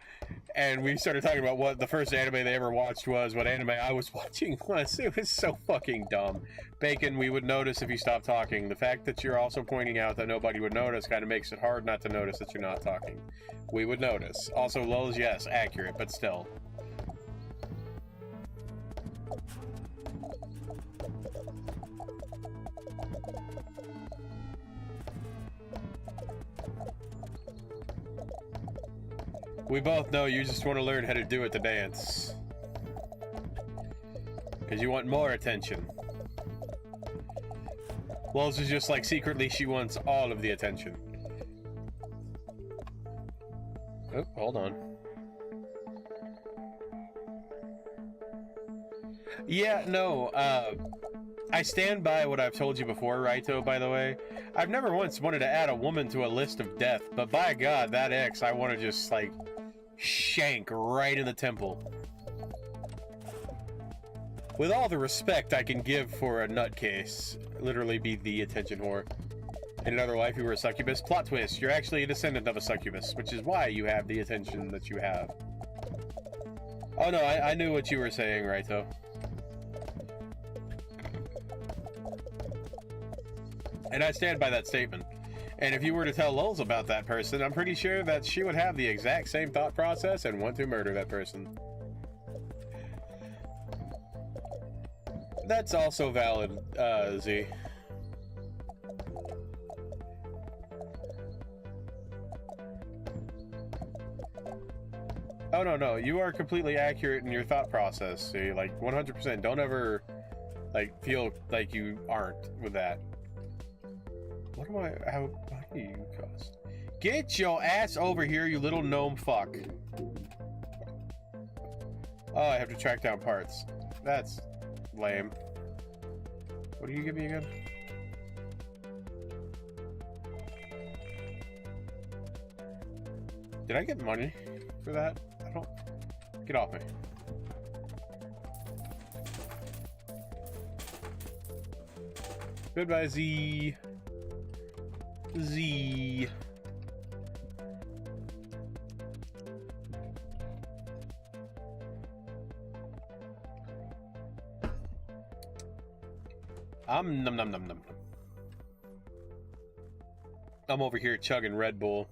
and we started talking about what the first anime they ever watched was, what anime I was watching was. It was so fucking dumb. Bacon, we would notice if you stopped talking. The fact that you're also pointing out that nobody would notice kind of makes it hard not to notice that you're not talking. We would notice. Also, Lulz, yes, accurate, but still. We both know you just want to learn how to do it to dance. Because you want more attention. Lulz is just like secretly she wants all of the attention. Oh, hold on. Yeah, no, I stand by what I've told you before, Raito, by the way. I've never once wanted to add a woman to a list of death, but by God, that ex, I want to just, like, shank right in the temple. With all the respect I can give for a nutcase, literally be the attention whore. In another life, you were a succubus. Plot twist, you're actually a descendant of a succubus, which is why you have the attention that you have. Oh no, I knew what you were saying, Raito. And I stand by that statement. And if you were to tell Lulz about that person, I'm pretty sure that she would have the exact same thought process and want to murder that person. That's also valid, Z. Oh, no, you are completely accurate in your thought process, see? Like, 100%. Don't ever, like, feel like you aren't with that. What am I, how do you cost? Get your ass over here, you little gnome fuck. Oh, I have to track down parts. That's lame. What do you give me again? Did I get money for that? I don't... Get off me. Goodbye, Z. Z. Num num num num. I'm over here chugging Red Bull.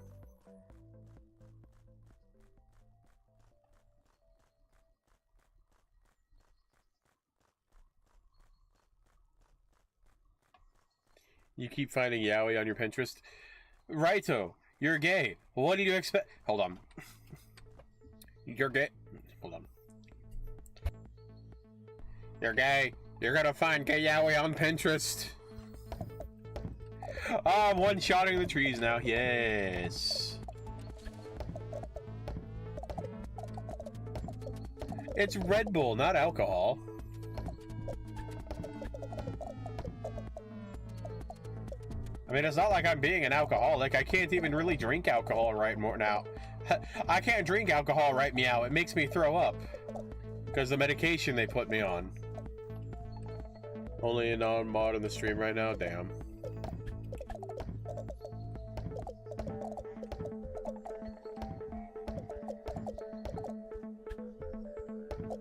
You keep finding yaoi on your Pinterest? Righto, you're gay. What do you expect? Hold on. You're gay. Hold on. You're gay. You're gonna find gay yaoi on Pinterest. Oh, I'm one-shotting the trees now. Yes. It's Red Bull, not alcohol. I mean, it's not like I'm being an alcoholic. I can't even really drink alcohol right more now. I can't drink alcohol right meow. It makes me throw up. Because the medication they put me on. Only a non-mod in the stream right now? Damn.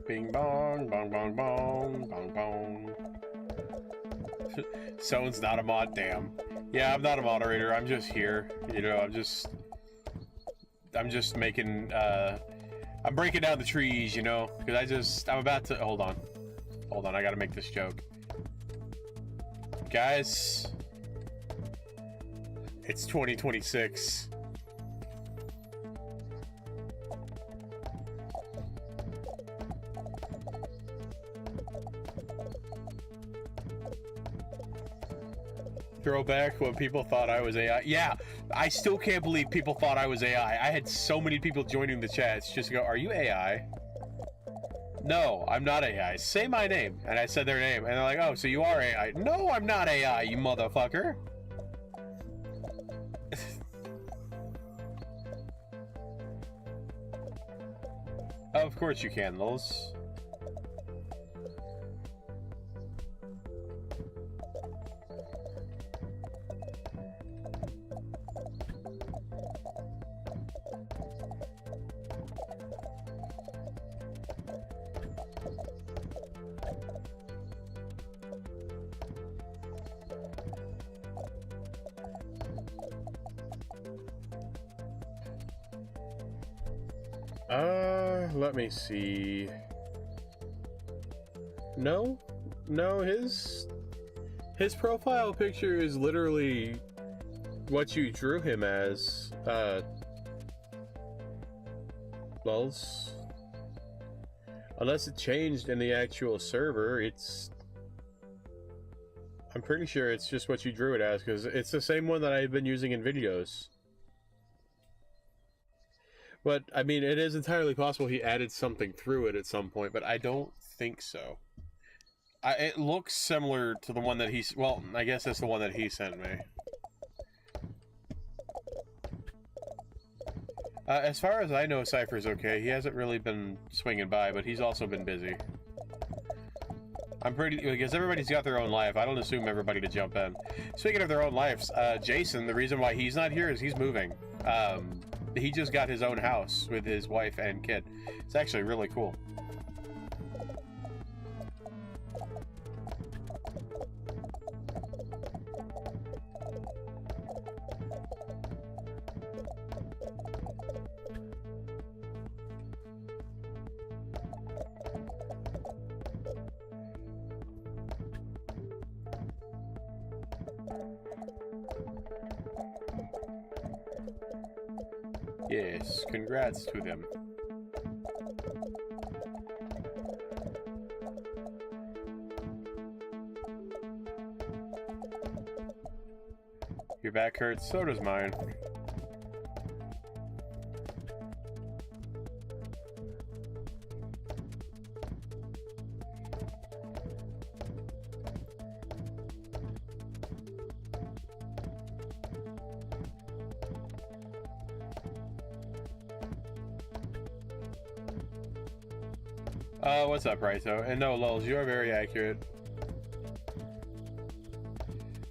Bing bong, bong bong bong, bong bong. Soan's not a mod, damn. Yeah, I'm not a moderator, I'm just here. You know, I'm just making, I'm breaking down the trees, you know? Because I'm about to, hold on, I gotta make this joke. Guys, it's 2026. Throwback when people thought I was AI. Yeah, I still can't believe people thought I was AI. I had so many people joining the chats just to go, are you AI? No, I'm not AI. Say my name. And I said their name. And they're like, oh, so you are AI. No, I'm not AI, you motherfucker. Of course you can, Lils. Let me see. No, his profile picture is literally what you drew him as. Lulz. Unless it changed in the actual server, I'm pretty sure it's just what you drew it as, because it's the same one that I've been using in videos. But, I mean, it is entirely possible he added something through it at some point, but I don't think so. It looks similar to the one that he's... Well, I guess that's the one that he sent me. As far as I know, Cypher's okay. He hasn't really been swinging by, but he's also been busy. I'm pretty... Because everybody's got their own life. I don't assume everybody to jump in. Speaking of their own lives, Jason, the reason why he's not here is he's moving. He just got his own house with his wife and kid. It's actually really cool. Yes, congrats to them. Your back hurts, so does mine. What's up, Raito? And no, Lulz, you are very accurate.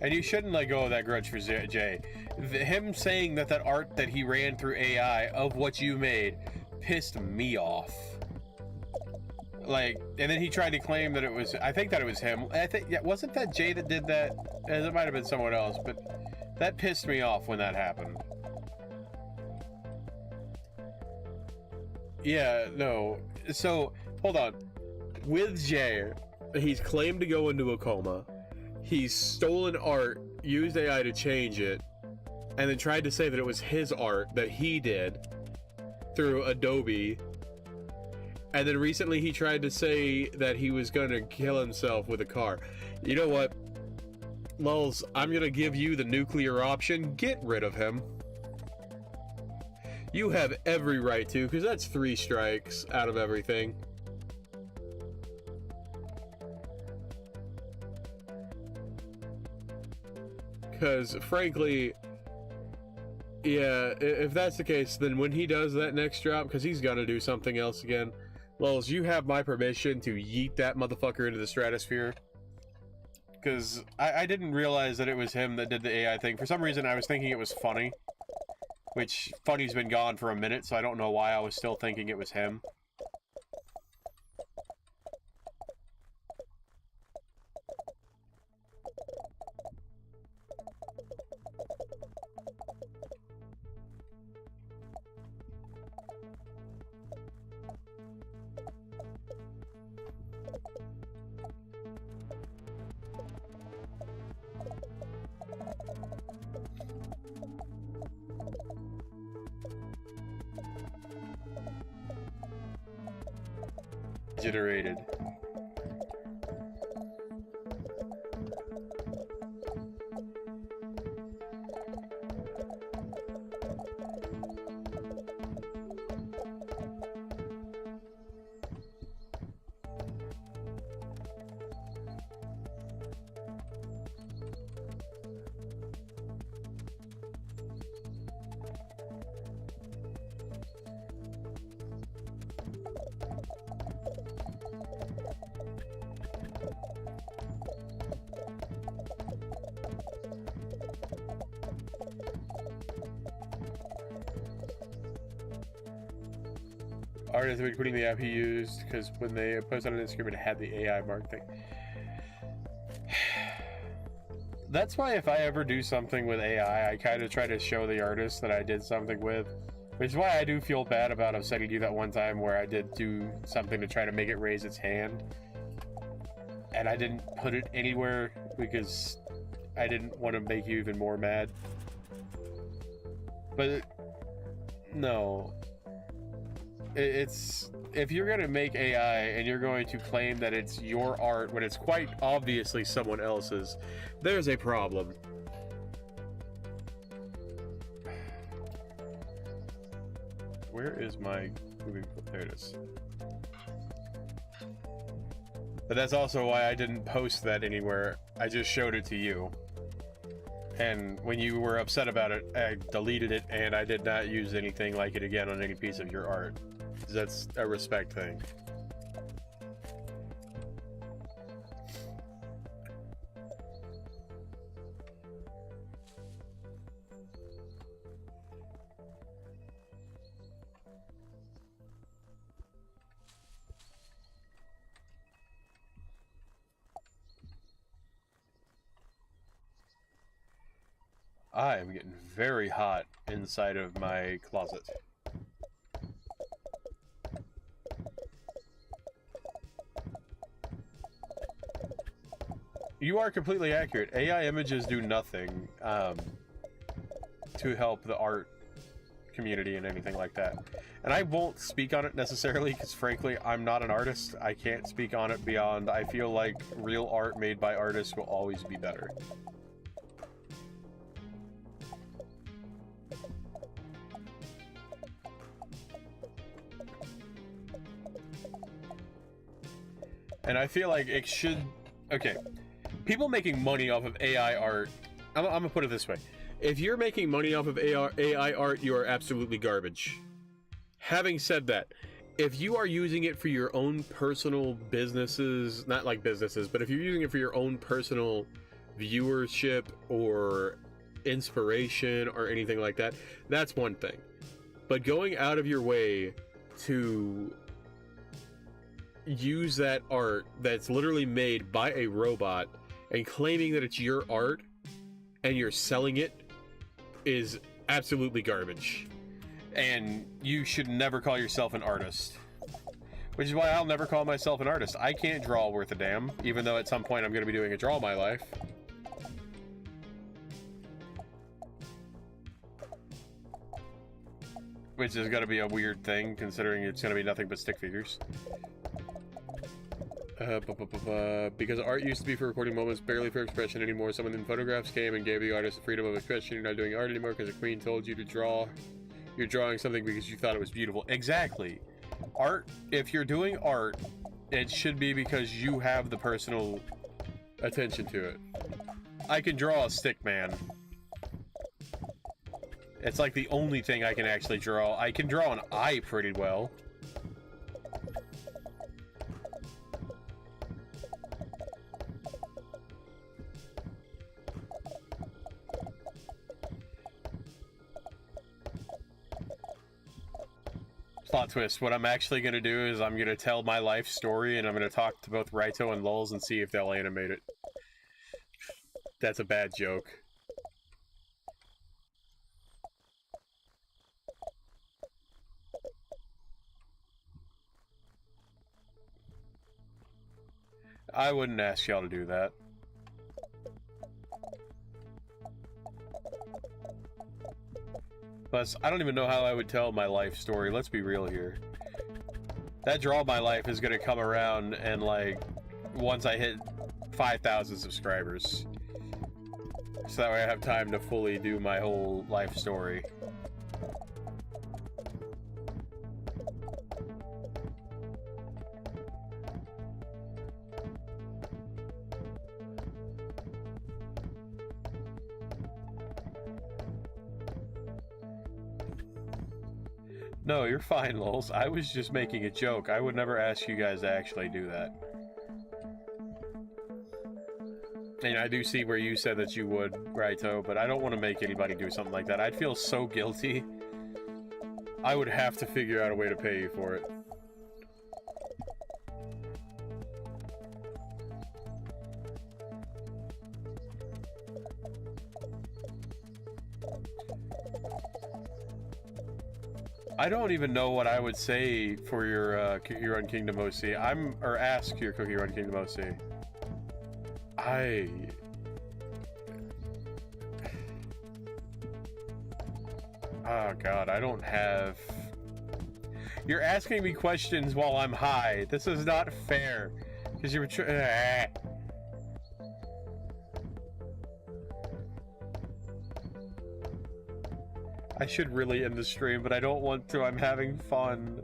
And you shouldn't let go of that grudge for Jay. Him saying that art that he ran through AI of what you made pissed me off. Like, and then he tried to claim that it was, I think that it was him. I think, yeah, wasn't that Jay that did that? It might have been someone else, but that pissed me off when that happened. Yeah, no. So, hold on. With Jay, he's claimed to go into a coma. He's stolen art, used AI to change it, and then tried to say that it was his art that he did through Adobe. And then recently he tried to say that he was going to kill himself with a car. You know what? Lulz, I'm going to give you the nuclear option. Get rid of him. You have every right to, because that's 3 strikes out of everything. Because, frankly, yeah, if that's the case, then when he does that next drop, because he's going to do something else again, Lulz, you have my permission to yeet that motherfucker into the stratosphere. Because I didn't realize that it was him that did the AI thing. For some reason, I was thinking it was Funny. Which, Funny's been gone for a minute, so I don't know why I was still thinking it was him. Generated. Artists including the app he used, because when they posted on Instagram it had the AI mark thing. That's why if I ever do something with AI, I kind of try to show the artist that I did something with. Which is why I do feel bad about upsetting you that one time where I did do something to try to make it raise its hand. And I didn't put it anywhere because I didn't want to make you even more mad. But, no. It's, if you're going to make AI and you're going to claim that it's your art when it's quite obviously someone else's, there's a problem. Where is my moving? There it is. But that's also why I didn't post that anywhere. I just showed it to you. And when you were upset about it, I deleted it and I did not use anything like it again on any piece of your art. That's a respect thing. I am getting very hot inside of my closet. You are completely accurate. AI images do nothing to help the art community and anything like that. And I won't speak on it necessarily because frankly, I'm not an artist. I can't speak on it beyond I feel like real art made by artists will always be better. And I feel like it should... Okay. People making money off of AI art... I'm gonna put it this way. If you're making money off of AI art, you are absolutely garbage. Having said that, if you are using it for your own personal businesses... Not like businesses, but if you're using it for your own personal viewership or inspiration or anything like that, that's one thing. But going out of your way to use that art that's literally made by a robot and claiming that it's your art and you're selling it is absolutely garbage. And you should never call yourself an artist. Which is why I'll never call myself an artist. I can't draw worth a damn, even though at some point I'm going to be doing a draw my life. Which is going to be a weird thing, considering it's going to be nothing but stick figures. Because art used to be for recording moments, barely for expression anymore. Someone in photographs came and gave the artist the freedom of expression. You're not doing art anymore because the queen told you to draw. You're drawing something because you thought it was beautiful. Exactly. Art, if you're doing art, it should be because you have the personal attention to it. I can draw a stick man. It's like the only thing I can actually draw. I can draw an eye pretty well. Plot twist, what I'm actually going to do is I'm going to tell my life story and I'm going to talk to both Raito and Lulz and see if they'll animate it. That's a bad joke. I wouldn't ask y'all to do that. Plus, I don't even know how I would tell my life story. Let's be real here. That draw my life is gonna come around and like once I hit 5,000 subscribers. So that way I have time to fully do my whole life story. No, you're fine, Lulz. I was just making a joke. I would never ask you guys to actually do that. And I do see where you said that you would, Raito, but I don't want to make anybody do something like that. I'd feel so guilty. I would have to figure out a way to pay you for it. I don't even know what I would say for your Cookie Run Kingdom OC. Or ask your Cookie Run Kingdom OC. Oh god, I don't have... You're asking me questions while I'm high. This is not fair. Because you're... I should really end the stream, but I don't want to. I'm having fun.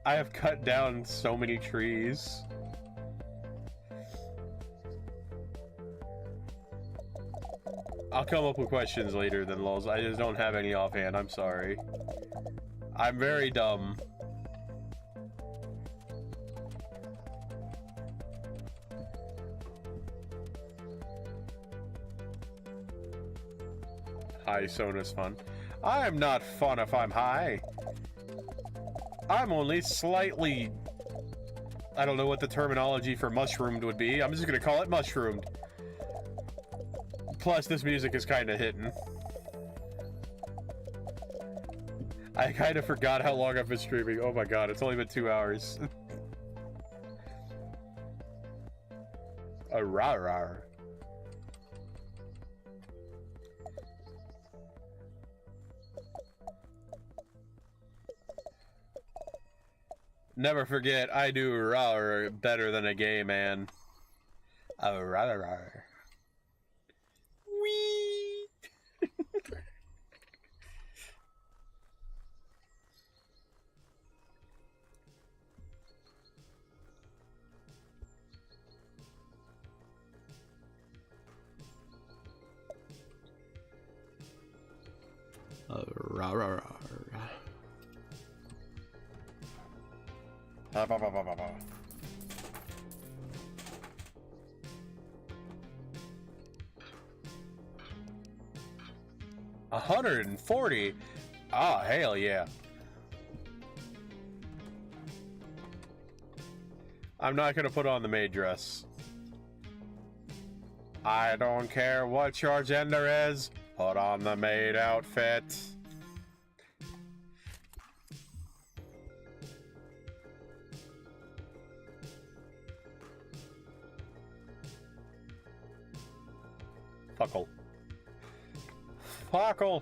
I have cut down so many trees. I'll come up with questions later then, Lulz. I just don't have any offhand. I'm sorry. I'm very dumb. High Soan is fun. I'm not fun if I'm high. I'm only slightly... I don't know what the terminology for mushroomed would be. I'm just gonna call it mushroomed. Plus, this music is kind of hitting. I kind of forgot how long I've been streaming. Oh my god, it's only been 2 hours. A rar. Never forget, I do rar better than a gay man. A rar. Wee. Rar. 140? Oh, hell yeah. I'm not gonna put on the maid dress. I don't care what your gender is. Put on the maid outfit. Fuckle. Fuckle.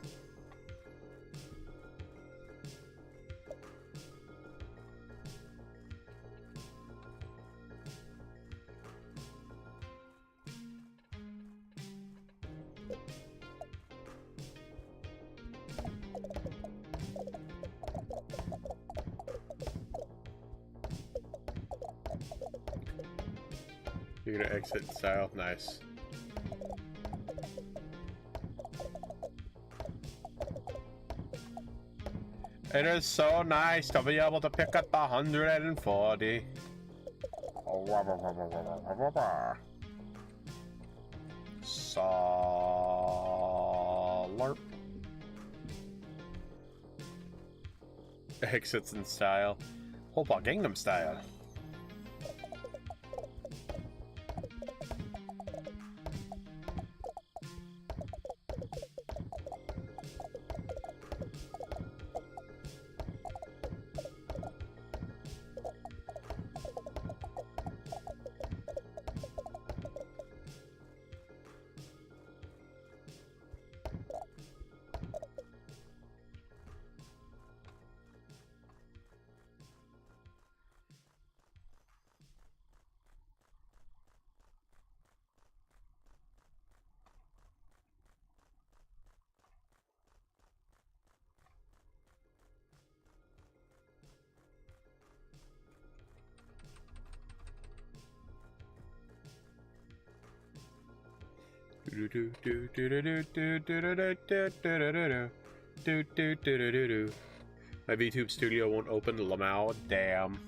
You're gonna exit in style? Nice. It is so nice to be able to pick up the 140. Salarp. Exits in style. Oppa Gangnam Style. My VTube studio won't open. Lamau, damn.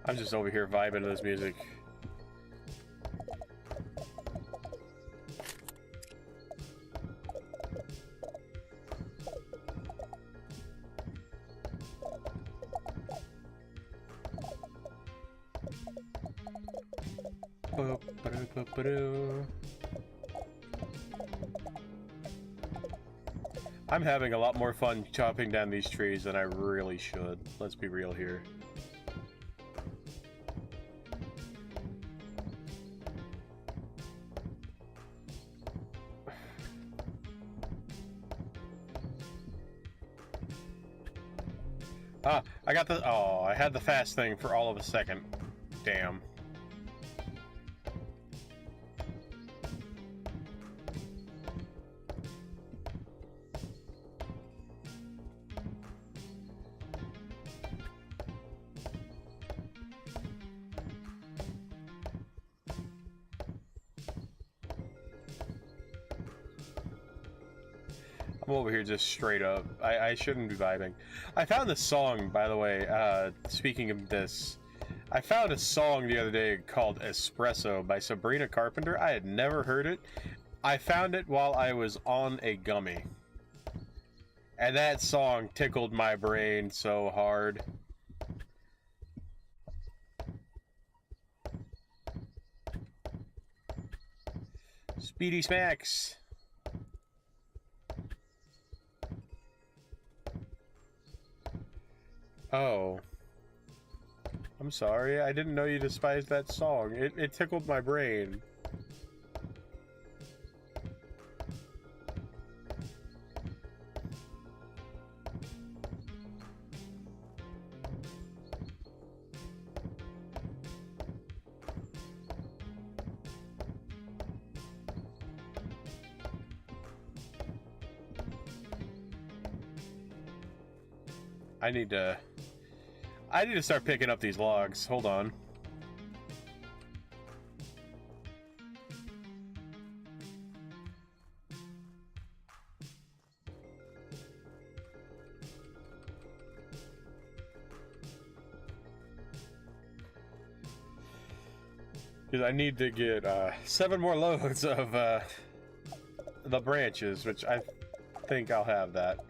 I'm just over here vibing to this music. I'm having a lot more fun chopping down these trees than I really should. Let's be real here. Ah, I got the... Oh, I had the fast thing for all of a second. Damn. I'm over here just straight up. I shouldn't be vibing. I found this song, by the way, speaking of this. I found a song the other day called Espresso by Sabrina Carpenter. I had never heard it. I found it while I was on a gummy. And that song tickled my brain so hard. Speedy Smacks. Oh. I'm sorry, I didn't know you despised that song. It tickled my brain. I need to start picking up these logs. Hold on. Because I need to get 7 more loads of the branches, which I think I'll have that.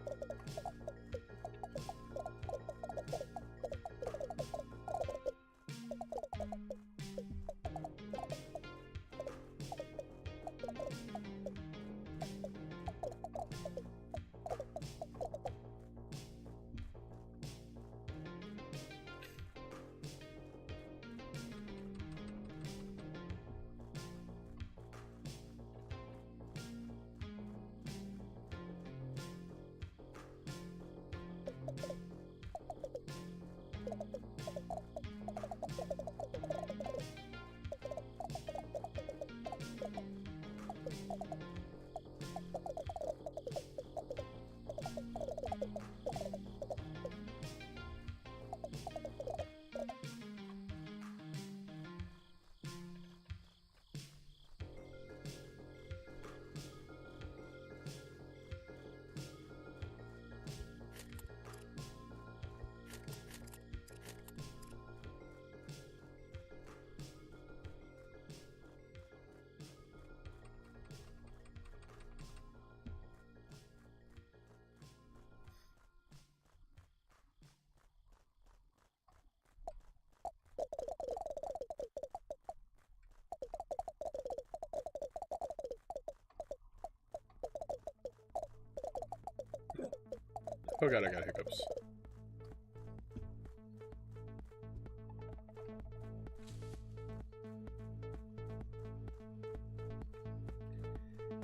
Oh god, I got hiccups.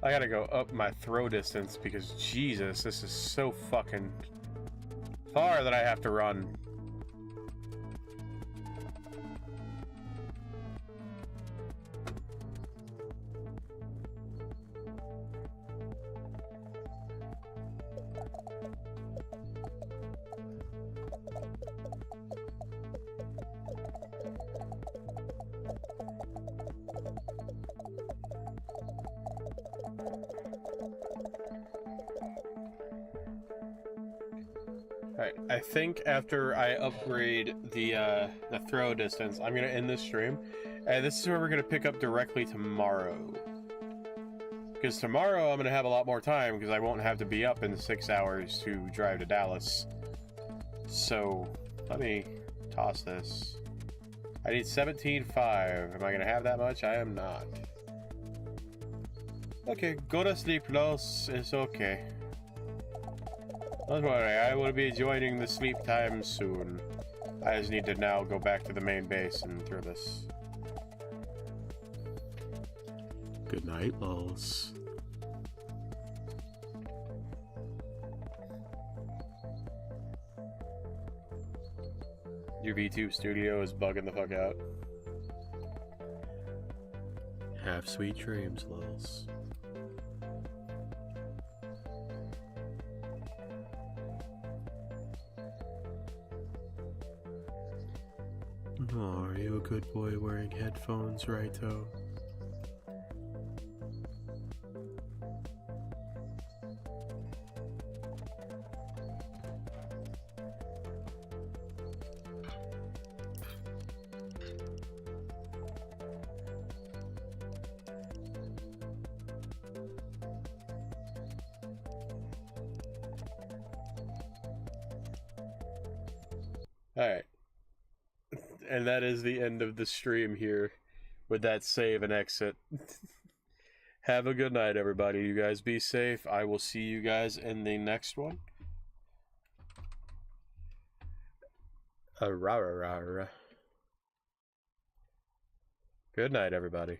I gotta go up my throw distance because Jesus, this is so fucking far that I have to run. Alright, I think after I upgrade the throw distance, I'm gonna end this stream. And this is where we're gonna pick up directly tomorrow. Because tomorrow I'm gonna have a lot more time because I won't have to be up in 6 hours to drive to Dallas. So, let me toss this. I need 17.5. Am I gonna have that much? I am not. Okay, go to sleep, Los. It's okay. Don't worry, I will be joining the sleep time soon. I just need to now go back to the main base and throw this. Good night, Los. Your VTube studio is bugging the fuck out. Have sweet dreams, Los. Oh, are you a good boy wearing headphones, Righto? Alright. And that is the end of the stream here with that save and exit. Have a good night, everybody. You guys be safe. I will see you guys in the next one. Good night, everybody.